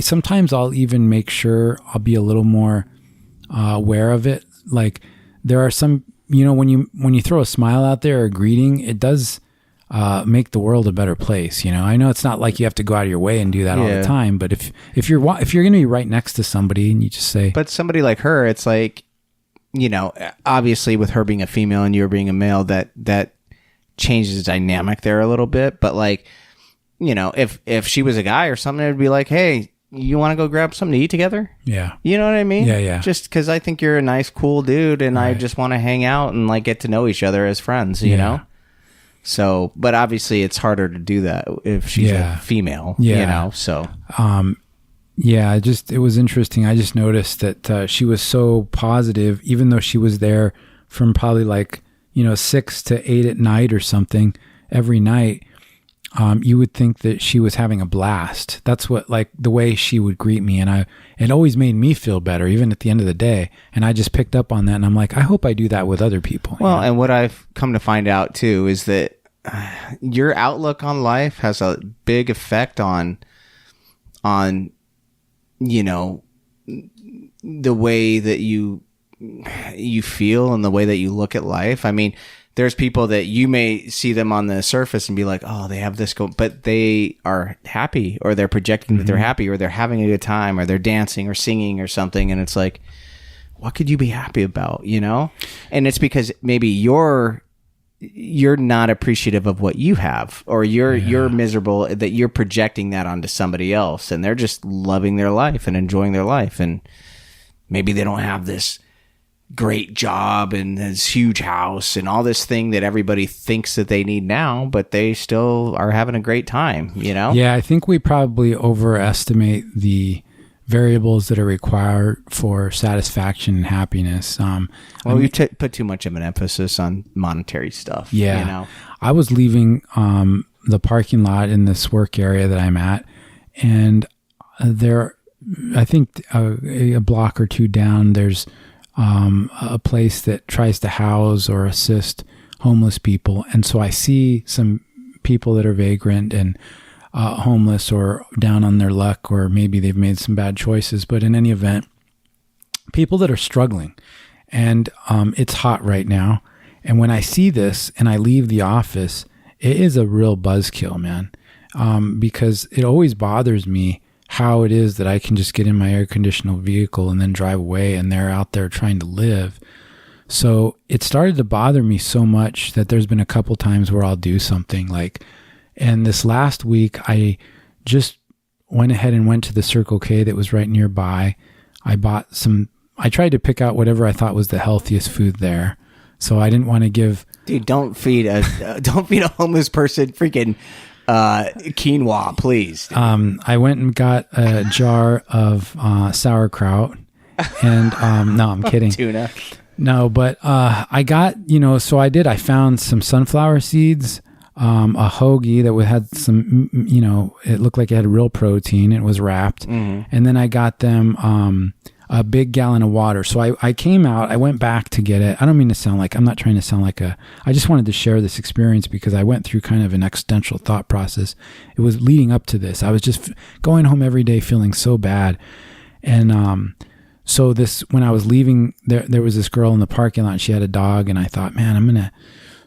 sometimes I'll even make sure I'll be a little more aware of it. Like there are some, you know, when you throw a smile out there or a greeting, it does make the world a better place. You know, I know it's not like you have to go out of your way and do that all the time, but if you're going to be right next to somebody and you just say, but somebody like her, it's like, you know, obviously with her being a female and you being a male, that changes the dynamic there a little bit. But like, you know, if she was a guy or something, it'd be like, hey, you want to go grab something to eat together? Yeah. You know what I mean? Yeah. Just because I think you're a nice, cool dude and I just want to hang out and like get to know each other as friends, you know? So, but obviously it's harder to do that if she's a female, you know, so. It was interesting. I just noticed that she was so positive, even though she was there from probably like, you know, 6 to 8 at night or something every night. You would think that she was having a blast. That's what, like the way she would greet me. And it always made me feel better, even at the end of the day. And I just picked up on that. And I'm like, I hope I do that with other people. Well, and what I've come to find out too, is that your outlook on life has a big effect on, you know, the way that you feel and the way that you look at life. I mean, there's people that you may see them on the surface and be like, oh, they have this but they are happy, or they're projecting that they're happy, or they're having a good time, or they're dancing or singing or something. And it's like, what could you be happy about, you know? And it's because maybe you're not appreciative of what you have, or you're miserable, that you're projecting that onto somebody else, and they're just loving their life and enjoying their life. And maybe they don't have this great job and this huge house and all this thing that everybody thinks that they need now, but they still are having a great time, you know? Yeah, I think we probably overestimate the variables that are required for satisfaction and happiness. We put too much of an emphasis on monetary stuff. Yeah. You know? I was leaving the parking lot in this work area that I'm at, and I think a block or two down, there's a place that tries to house or assist homeless people. And so I see some people that are vagrant and homeless or down on their luck, or maybe they've made some bad choices. But in any event, people that are struggling, and it's hot right now. And when I see this and I leave the office, it is a real buzzkill, man, because it always bothers me how it is that I can just get in my air-conditioned vehicle and then drive away, and they're out there trying to live. So it started to bother me so much that there's been a couple times where I'll do something like, and this last week I just went ahead and went to the Circle K that was right nearby. I tried to pick out whatever I thought was the healthiest food there. So I didn't want to give... Dude, don't feed a homeless person freaking quinoa, please. I went and got a jar of sauerkraut, and no, I'm kidding. Tuna. No, but I got, so I found some sunflower seeds, a hoagie that had some, it looked like it had real protein. It was wrapped. Mm-hmm. And then I got them a big gallon of water. So I came out, I went back to get it. I don't mean to sound like, I'm not trying to sound like I just wanted to share this experience because I went through kind of an existential thought process. It was leading up to this. I was just going home every day feeling so bad. And so when I was leaving, there was this girl in the parking lot and she had a dog and I thought, man,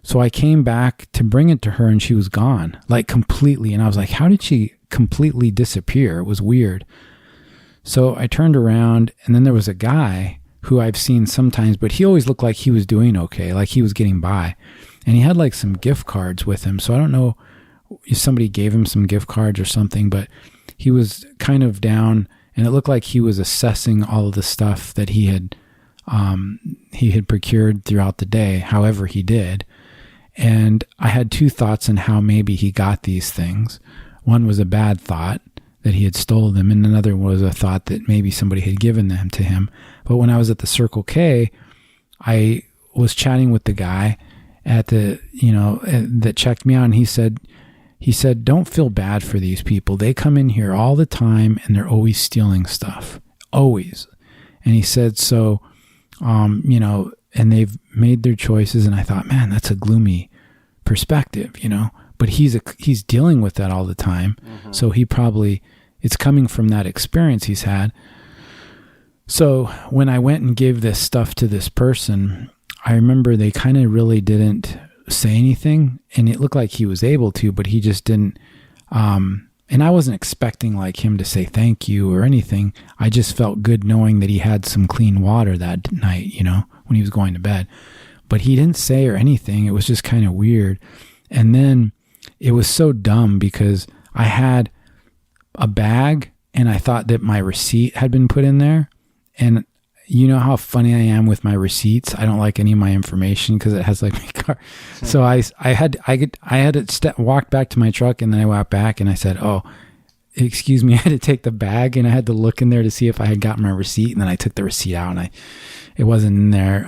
so I came back to bring it to her and she was gone, like completely. And I was like, how did she completely disappear? It was weird. So I turned around and then there was a guy who I've seen sometimes, but he always looked like he was doing okay, like he was getting by. And he had like some gift cards with him. So I don't know if somebody gave him some gift cards or something, but he was kind of down and it looked like he was assessing all of the stuff that he had procured throughout the day, however he did. And I had two thoughts on how maybe he got these things. One was a bad thought, that he had stole them, and another was a thought that maybe somebody had given them to him. But when I was at the Circle K, I was chatting with the guy at that checked me out, and he said, don't feel bad for these people. They come in here all the time and they're always stealing stuff. Always. And he said, so, and they've made their choices. And I thought, man, that's a gloomy perspective, but he's dealing with that all the time. Mm-hmm. So it's coming from that experience he's had. So when I went and gave this stuff to this person, I remember they kind of really didn't say anything, and it looked like he was able to, but he just didn't. And I wasn't expecting like him to say thank you or anything. I just felt good knowing that he had some clean water that night, when he was going to bed. But he didn't say or anything. It was just kind of weird. And then it was so dumb because I had a bag and I thought that my receipt had been put in there. And you know how funny I am with my receipts. I don't like any of my information because it has like my car. So I had to walk back to my truck, and then I walked back and I said, "Oh, excuse me." I had to take the bag and I had to look in there to see if I had gotten my receipt. And then I took the receipt out and it wasn't in there.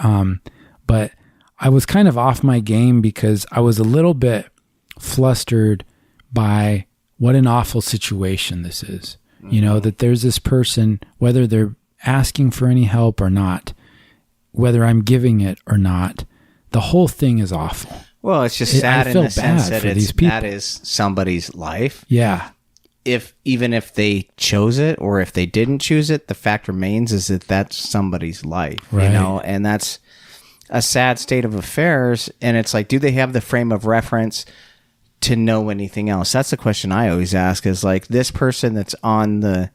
But I was kind of off my game because I was a little bit flustered by what an awful situation this is. Mm-hmm. That there's this person, whether they're asking for any help or not, whether I'm giving it or not, the whole thing is awful. Well, it's just sad in the sense that that is somebody's life. Yeah. Even if they chose it or if they didn't choose it, the fact remains is that that's somebody's life, right. And that's a sad state of affairs. And it's like, do they have the frame of reference to know anything else? That's the question I always ask, is like, this person that's on the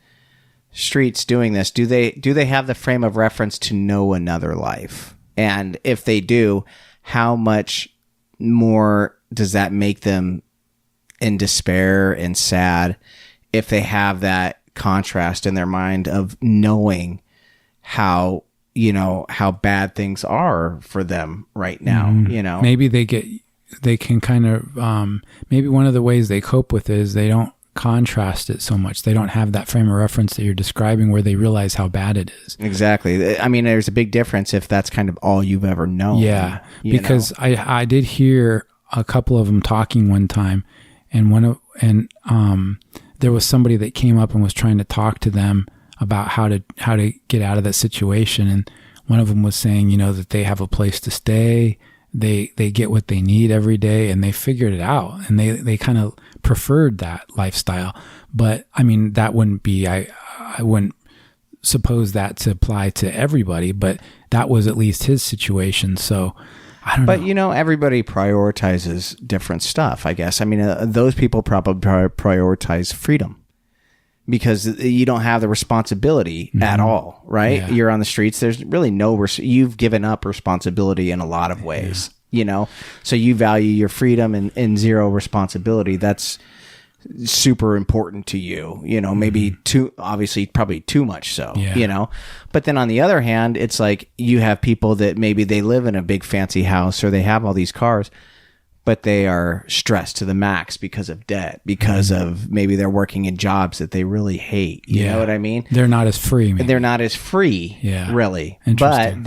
streets doing this, do they have the frame of reference to know another life? And if they do, how much more does that make them in despair and sad if they have that contrast in their mind of knowing how bad things are for them right now? Maybe they can kind of maybe one of the ways they cope with it is they don't contrast it so much. They don't have that frame of reference that you're describing where they realize how bad it is. Exactly. I mean, there's a big difference if that's kind of all you've ever known. Yeah, because I did hear a couple of them talking one time, and there was somebody that came up and was trying to talk to them about how to get out of that situation, and one of them was saying, that they have a place to stay. They get what they need every day, and they figured it out, and they kind of preferred that lifestyle. But I mean, that wouldn't be, I wouldn't suppose that to apply to everybody, but that was at least his situation. So I don't know. But everybody prioritizes different stuff, I guess. I mean, those people probably prioritize freedom because you don't have the responsibility at all, right? Yeah. You're on the streets. There's really you've given up responsibility in a lot of ways. Yeah. So you value your freedom and zero responsibility. That's super important to you, maybe probably too much so, but then on the other hand, it's like you have people that maybe they live in a big fancy house or they have all these cars, but they are stressed to the max because of debt, because of maybe they're working in jobs that they really hate. You know what I mean? They're not as free. Maybe. They're not as free, really. Interesting. But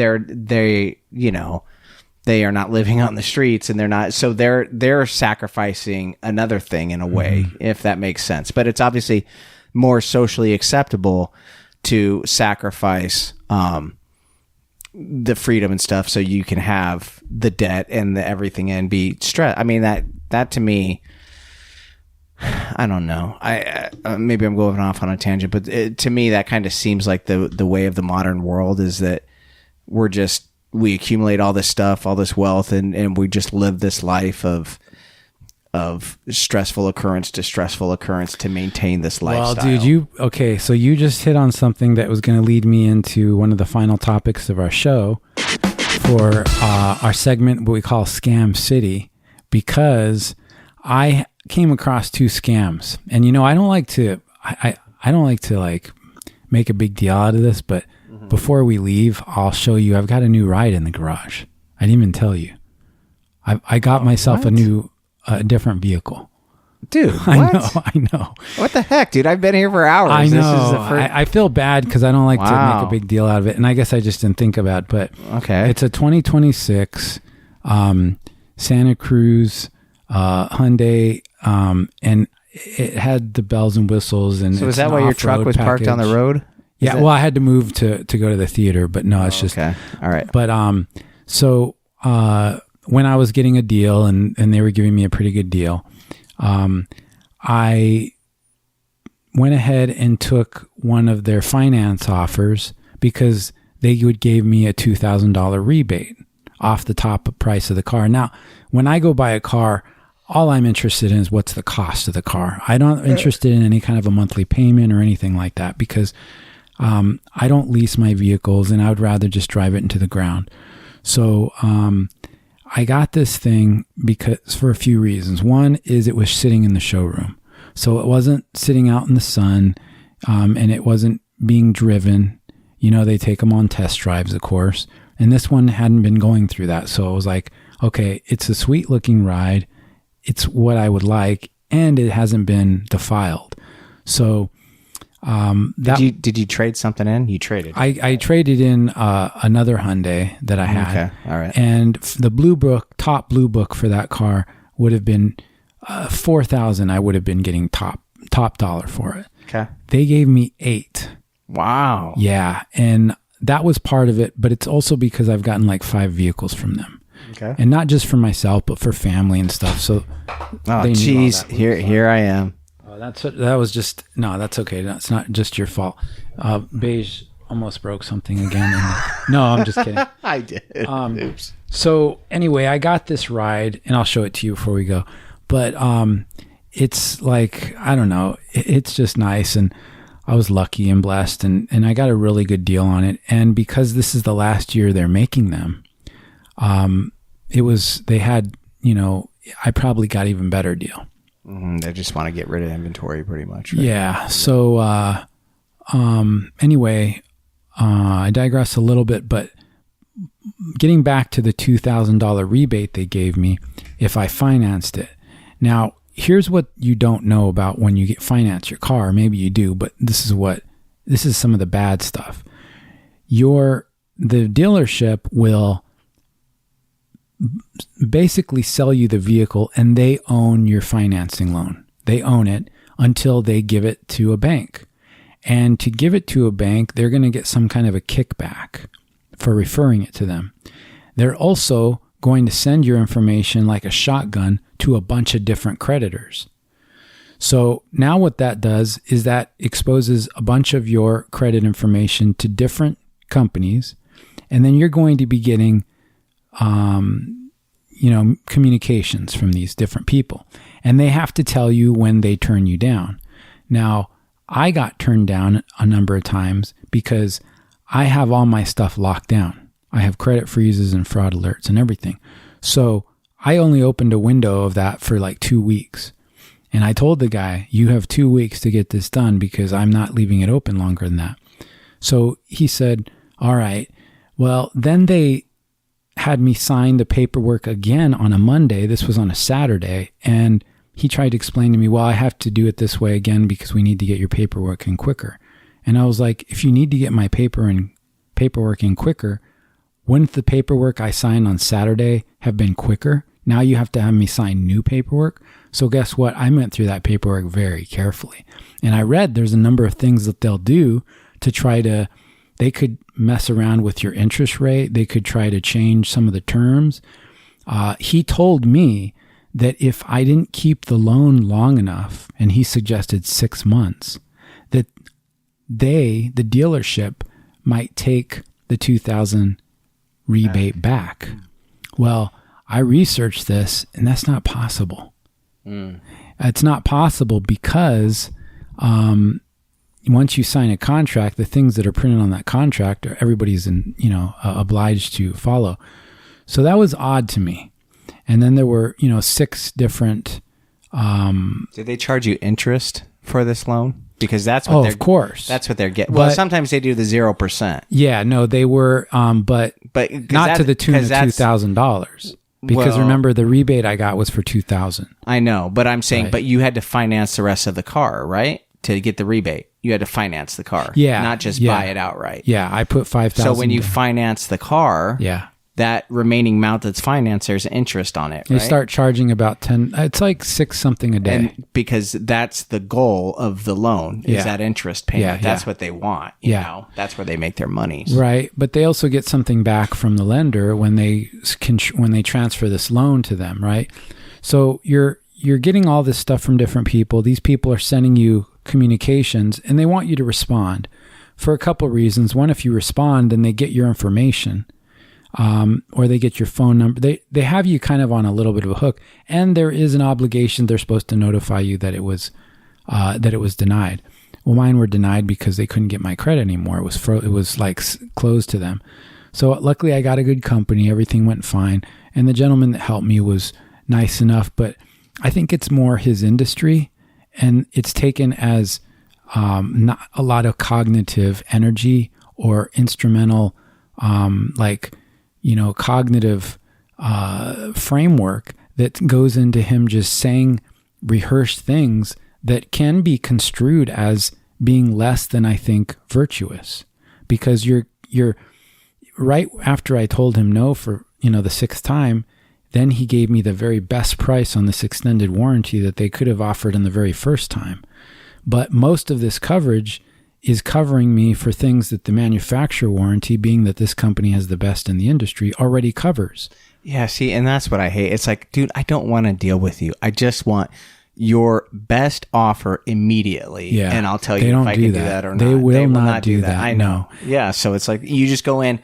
they are not living on the streets, and they're sacrificing another thing in a way, if that makes sense. But it's obviously more socially acceptable to sacrifice the freedom and stuff so you can have the debt and the everything and be stressed. I mean, that to me, I don't know. I maybe I'm going off on a tangent, but to me that kind of seems like the way of the modern world is that we accumulate all this stuff, all this wealth, and we just live this life of stressful occurrence to stressful occurrence to maintain this lifestyle. Well, dude, so you just hit on something that was going to lead me into one of the final topics of our show for our segment, what we call Scam City, because I came across 2 scams. And, I don't like to, I don't like to like make a big deal out of this, but before we leave, I'll show you, I've got a new ride in the garage. I didn't even tell you. I got myself a different vehicle. Dude, what? I know. What the heck, dude? I've been here for hours. I know. This is the first... I feel bad because I don't like to make a big deal out of it. And I guess I just didn't think about it. But it's a 2026 Santa Cruz Hyundai, and it had the bells and whistles. And so is that why your truck was parked on the road? Yeah, well, I had to move to go to the theater, but no, it's just... Okay, all right. But when I was getting a deal and they were giving me a pretty good deal, I went ahead and took one of their finance offers because they gave me a $2,000 rebate off the top price of the car. Now, when I go buy a car, all I'm interested in is what's the cost of the car. I'm not interested in any kind of a monthly payment or anything like that because I don't lease my vehicles and I would rather just drive it into the ground. So I got this thing because for a few reasons. One is it was sitting in the showroom. So it wasn't sitting out in the sun, and it wasn't being driven. They take them on test drives, of course. And this one hadn't been going through that. So I was like, okay, it's a sweet looking ride. It's what I would like. And it hasn't been defiled. So did you trade something in? You traded. I traded in another Hyundai that I had. Okay, all right. And the top blue book for that car would have been $4,000. I would have been getting top dollar for it. Okay. They gave me $8,000. Wow. Yeah, and that was part of it, but it's also because I've gotten like 5 vehicles from them. Okay. And not just for myself, but for family and stuff. So, geez, here I am. That's okay. That's not just your fault. Beige almost broke something again. No, I'm just kidding. I did. Oops. So anyway, I got this ride, and I'll show it to you before we go. But it's like, I don't know, it's just nice, and I was lucky and blessed, and I got a really good deal on it. And because this is the last year they're making them, they had, I probably got even better deal. They just want to get rid of inventory pretty much. Right? Yeah. So, anyway, I digress a little bit, but getting back to the $2,000 rebate they gave me if I financed it. Now, here's what you don't know about when you finance your car. Maybe you do, but this is some of the bad stuff. The dealership will basically sell you the vehicle and they own your financing loan. They own it until they give it to a bank. And to give it to a bank, they're going to get some kind of a kickback for referring it to them. They're also going to send your information like a shotgun to a bunch of different creditors. So now what that does is that exposes a bunch of your credit information to different companies, and then you're going to be getting communications from these different people, and they have to tell you when they turn you down. Now, I got turned down a number of times because I have all my stuff locked down. I have credit freezes and fraud alerts and everything. So I only opened a window of that for like 2 weeks. And I told the guy, you have 2 weeks to get this done because I'm not leaving it open longer than that. So he said, all right. Well, then they had me sign the paperwork again on a Monday. This was on a Saturday. And he tried to explain to me, well, I have to do it this way again because we need to get your paperwork in quicker. And I was like, if you need to get my paperwork in quicker, wouldn't the paperwork I signed on Saturday have been quicker? Now you have to have me sign new paperwork. So guess what? I went through that paperwork very carefully. And I read there's a number of things that they'll do to try to, they could mess around with your interest rate. They could try to change some of the terms. He told me that if I didn't keep the loan long enough, and he suggested 6 months, that the dealership, might take the $2,000 rebate back. Well, I researched this, and that's not possible. It's not possible because once you sign a contract, the things that are printed on that contract, everybody's obliged to follow. So that was odd to me. And then there were 6 different. Did they charge you interest for this loan? Because that's what of course. That's what they're getting. Well, sometimes they do the 0%. Yeah, no, they were, but not to the tune of $2,000. Because remember, the rebate I got was for $2,000. I know, but I'm saying, but you had to finance the rest of the car, right? To get the rebate, you had to finance the car, not just buy it outright. Yeah, I put $5,000. So when you finance the car, that remaining amount that's financed, there's interest on it. They start charging about 10. It's like 6 something a day. And because that's the goal of the loan is that interest payment. That's what they want. You know, that's where they make their money. Right, but they also get something back from the lender when they transfer this loan to them. Right, so you're getting all this stuff from different people. These people are sending you communications, and they want you to respond for a couple of reasons. One, if you respond, then they get your information. Or they get your phone number. They have you kind of on a little bit of a hook, and there is an obligation. They're supposed to notify you that it was denied. Well, mine were denied because they couldn't get my credit anymore. It was like closed to them. So luckily, I got a good company. Everything went fine, and the gentleman that helped me was nice enough. But I think it's more his industry, and it's taken as not a lot of cognitive energy or instrumental, cognitive framework that goes into him just saying rehearsed things that can be construed as being less than, I think, virtuous. Because you're right after I told him no for, the 6th time, then he gave me the very best price on this extended warranty that they could have offered in the very first time. But most of this coverage is covering me for things that the manufacturer warranty, being that this company has the best in the industry, already covers. Yeah, see, and that's what I hate. It's like, dude, I don't want to deal with you. I just want your best offer immediately. Yeah, and I'll tell you if I can do that or not. They will not do that. I know. Yeah, so it's like you just go in.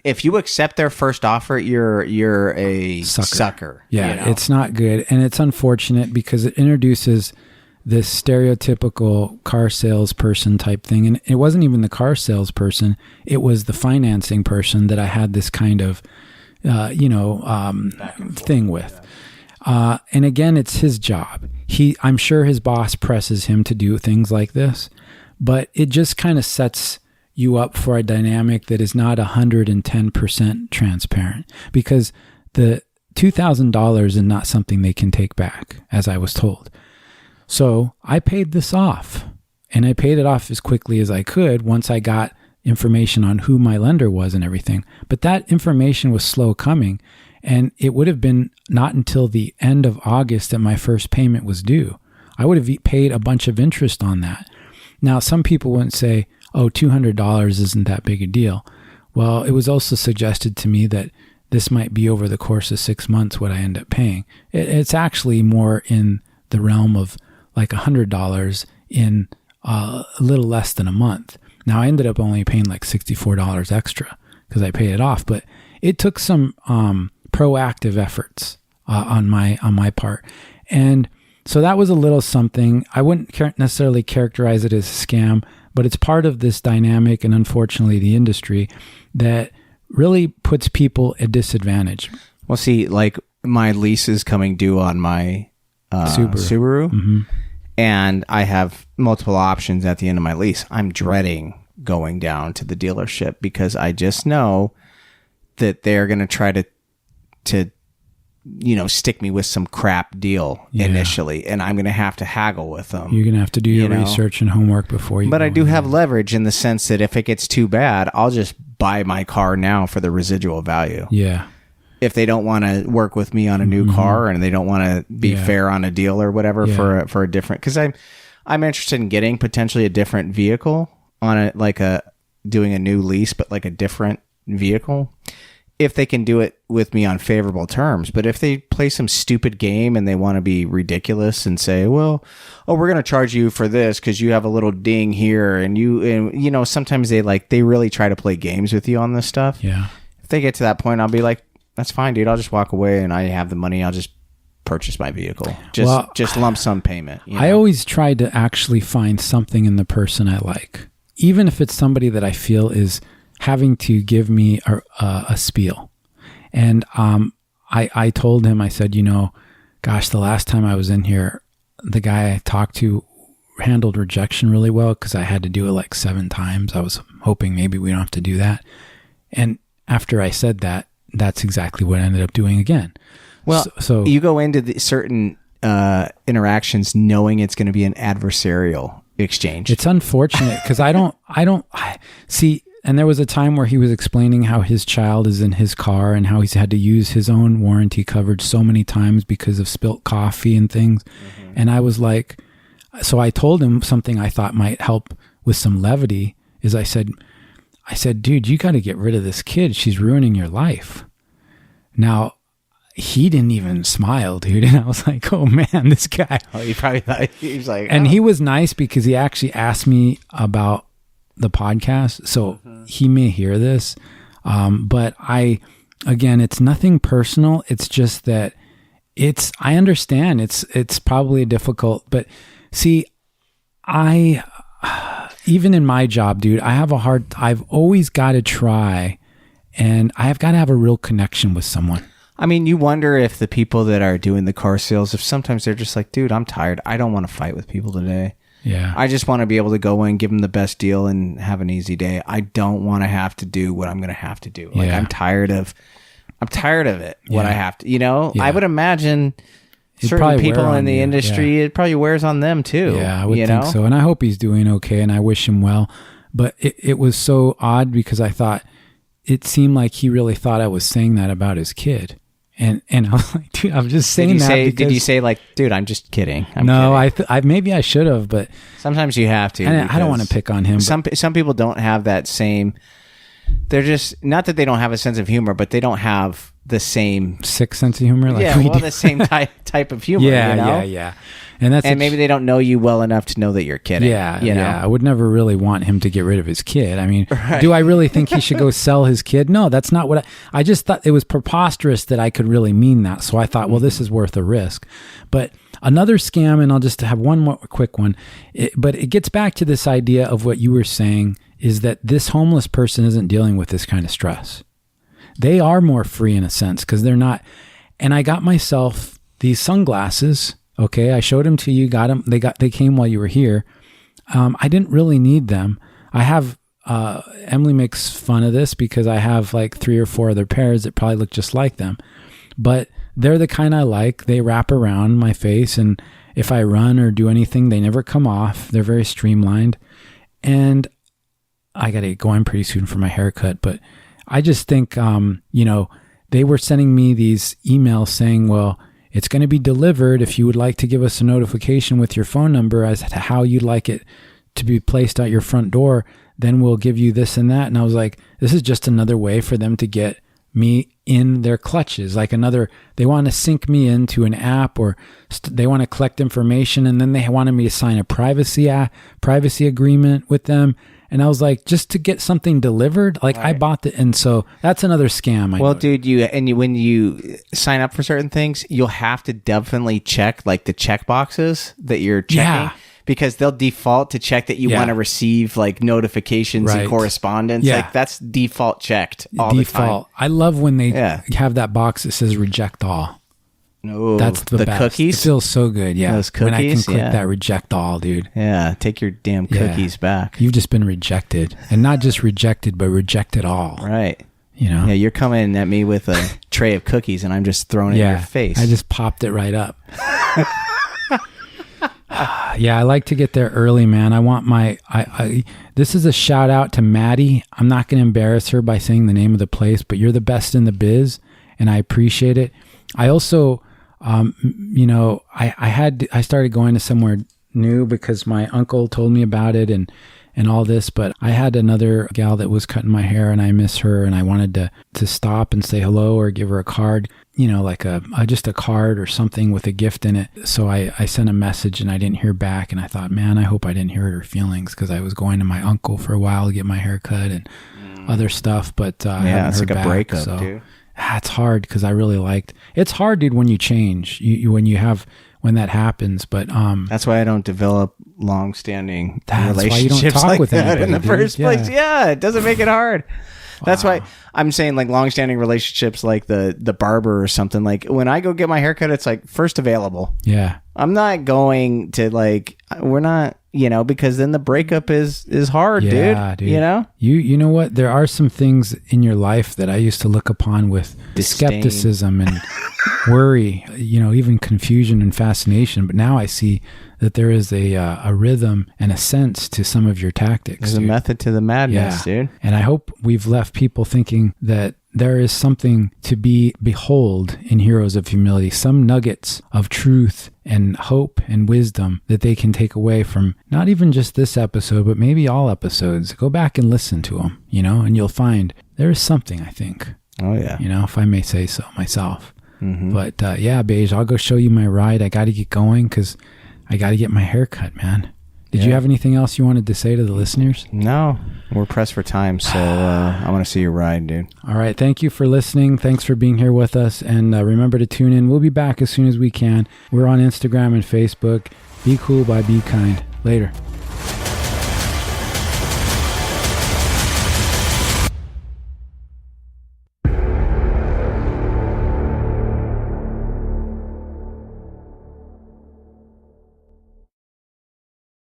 If you accept their first offer, you're a sucker. Yeah, it's not good. And it's unfortunate because it introduces this stereotypical car salesperson type thing. And it wasn't even the car salesperson. It was the financing person that I had this kind of, thing with. And again, it's his job. I'm sure his boss presses him to do things like this, but it just kind of sets you up for a dynamic that is not 110% transparent, because the $2,000 is not something they can take back, as I was told. So I paid this off, and I paid it off as quickly as I could once I got information on who my lender was and everything. But that information was slow coming, and it would have been not until the end of August that my first payment was due. I would have paid a bunch of interest on that. Now, some people wouldn't say, oh, $200 isn't that big a deal. Well, it was also suggested to me that this might be over the course of 6 months what I end up paying. It's actually more in the realm of like $100 in a little less than a month. Now, I ended up only paying like $64 extra because I paid it off, but it took some proactive efforts on my part. And so that was a little something. I wouldn't necessarily characterize it as a scam, but it's part of this dynamic and unfortunately the industry that really puts people at disadvantage. Well, see, like my lease is coming due on my Subaru. Mm-hmm. And I have multiple options at the end of my lease. I'm dreading going down to the dealership because I just know that they're going to try to to, stick me with some crap deal initially, and I'm going to have to haggle with them. You're going to have to do your research and homework before you. But I do have leverage in the sense that if it gets too bad, I'll just buy my car now for the residual value. Yeah. If they don't want to work with me on a new car and they don't want to be fair on a deal or whatever for a different, because I'm interested in getting potentially a different vehicle on doing a new lease, but like a different vehicle, if they can do it with me on favorable terms. But if they play some stupid game and they want to be ridiculous and say, well, we're going to charge you for this because you have a little ding here, and sometimes they really try to play games with you on this stuff. Yeah. If they get to that point, I'll be like, that's fine, dude. I'll just walk away, and I have the money. I'll just purchase my vehicle. Just lump sum payment. I always try to actually find something in the person I like, even if it's somebody that I feel is having to give me a spiel. And I told him, I said, gosh, the last time I was in here, the guy I talked to handled rejection really well because I had to do it like 7 times. I was hoping maybe we don't have to do that. And after I said that, that's exactly what I ended up doing again. Well, so you go into the certain interactions knowing it's going to be an adversarial exchange. It's unfortunate because I see. And there was a time where he was explaining how his child is in his car and how he's had to use his own warranty coverage so many times because of spilt coffee and things. Mm-hmm. And I was like, so I told him something I thought might help with some levity is I said, dude, you got to get rid of this kid. She's ruining your life. Now, he didn't even smile, dude. And I was like, oh man, this guy. Oh, he probably thought he was like, and he was nice because he actually asked me about the podcast. So he may hear this. But again, it's nothing personal. It's just that I understand it's probably difficult, but see, even in my job, dude, I've always got to try, and I've got to have a real connection with someone. I mean, you wonder if the people that are doing the car sales, if sometimes they're just like, dude, I'm tired. I don't want to fight with people today. Yeah. I just want to be able to go in, give them the best deal, and have an easy day. I don't want to have to do what I'm going to have to do. Like, I'm tired of it, what I have to, I would imagine certain people in the industry, it probably wears on them too. Yeah, I would think so. And I hope he's doing okay, and I wish him well. But it was so odd because I thought it seemed like he really thought I was saying that about his kid. And I was like, dude, I'm just saying that. Did you say like, dude, I'm just kidding? No, kidding. Maybe I should have, but sometimes you have to. I don't want to pick on him. Some people don't have that same. They're just not that they don't have a sense of humor, but they don't have the same sick sense of humor. Like the same type of humor. Yeah. And maybe they don't know you well enough to know that you're kidding. Yeah. I would never really want him to get rid of his kid. I mean, do I really think he should go sell his kid? No, that's not what I just thought it was preposterous that I could really mean that. So I thought, well, this is worth a risk. But another scam, and I'll just have one more quick one, but it gets back to this idea of what you were saying is that this homeless person isn't dealing with this kind of stress. They are more free in a sense because they're not. And I got myself these sunglasses. Okay, I showed them to you. Got them. They came while you were here. I didn't really need them. I have. Emily makes fun of this because I have like 3 or 4 other pairs that probably look just like them, but they're the kind I like. They wrap around my face, and if I run or do anything, they never come off. They're very streamlined, and I got to go in pretty soon for my haircut. But I just think, they were sending me these emails saying, well, it's going to be delivered. If you would like to give us a notification with your phone number as to how you'd like it to be placed at your front door, then we'll give you this and that. And I was like, this is just another way for them to get me in their clutches. Like they want to sync me into an app, or they want to collect information. And then they wanted me to sign a privacy agreement with them. And I was like, just to get something delivered, like right. I bought and so that's another scam. Well, dude, when you sign up for certain things, you'll have to definitely check like the check boxes that you're checking, because they'll default to check that you want to receive like notifications and correspondence. Yeah. Like that's default checked all the time. I love when they have that box that says reject all. No, that's the best. Cookies. It feels so good. Yeah, those cookies. When I can click that reject all, dude. Yeah, take your damn cookies back. You've just been rejected, and not just rejected, but rejected all. Right. you know? Yeah, you're coming at me with a tray of cookies and I'm just throwing it in your face. I just popped it right up. Yeah, I like to get there early, man. I want this is a shout out to Maddie. I'm not going to embarrass her by saying the name of the place, but you're the best in the biz and I appreciate it. I also, you know, I started going to somewhere new because my uncle told me about it and all this, but I had another gal that was cutting my hair and I miss her and I wanted to stop and say hello or give her a card, you know, like just a card or something with a gift in it. So I sent a message and I didn't hear back and I thought, man, I hope I didn't hurt her feelings because I was going to my uncle for a while to get my hair cut and other stuff, but I haven't it's heard like back, a breakup, so dude. It's hard because I really it's hard, dude, when you change, when that happens, but that's why I don't develop long-standing relationships why you don't talk like with that anybody, in the dude. first place. Yeah, it doesn't make it hard. That's why I'm saying like long-standing relationships like the barber or something. Like when I go get my haircut, it's like first available. Yeah. I'm not going to we're not, you know, because then the breakup is hard, dude. You know? You know what? There are some things in your life that I used to look upon with disdain, skepticism and worry, you know, even confusion and fascination. But now I see that there is a rhythm and a sense to some of your tactics. There's a method to the madness, dude. And I hope we've left people thinking that there is something to behold in Heroes of Humility, some nuggets of truth and hope and wisdom that they can take away from not even just this episode, but maybe all episodes. Go back and listen to them, you know, and you'll find there is something, I think. Oh, yeah. You know, if I may say so myself. Mm-hmm. But yeah, Beige, I'll go show you my ride. I got to get going because I got to get my hair cut, man. Did you have anything else you wanted to say to the listeners? No, we're pressed for time, so I want to see your ride, dude. All right. Thank you for listening. Thanks for being here with us. And remember to tune in. We'll be back as soon as we can. We're on Instagram and Facebook. Be cool by Be Kind. Later.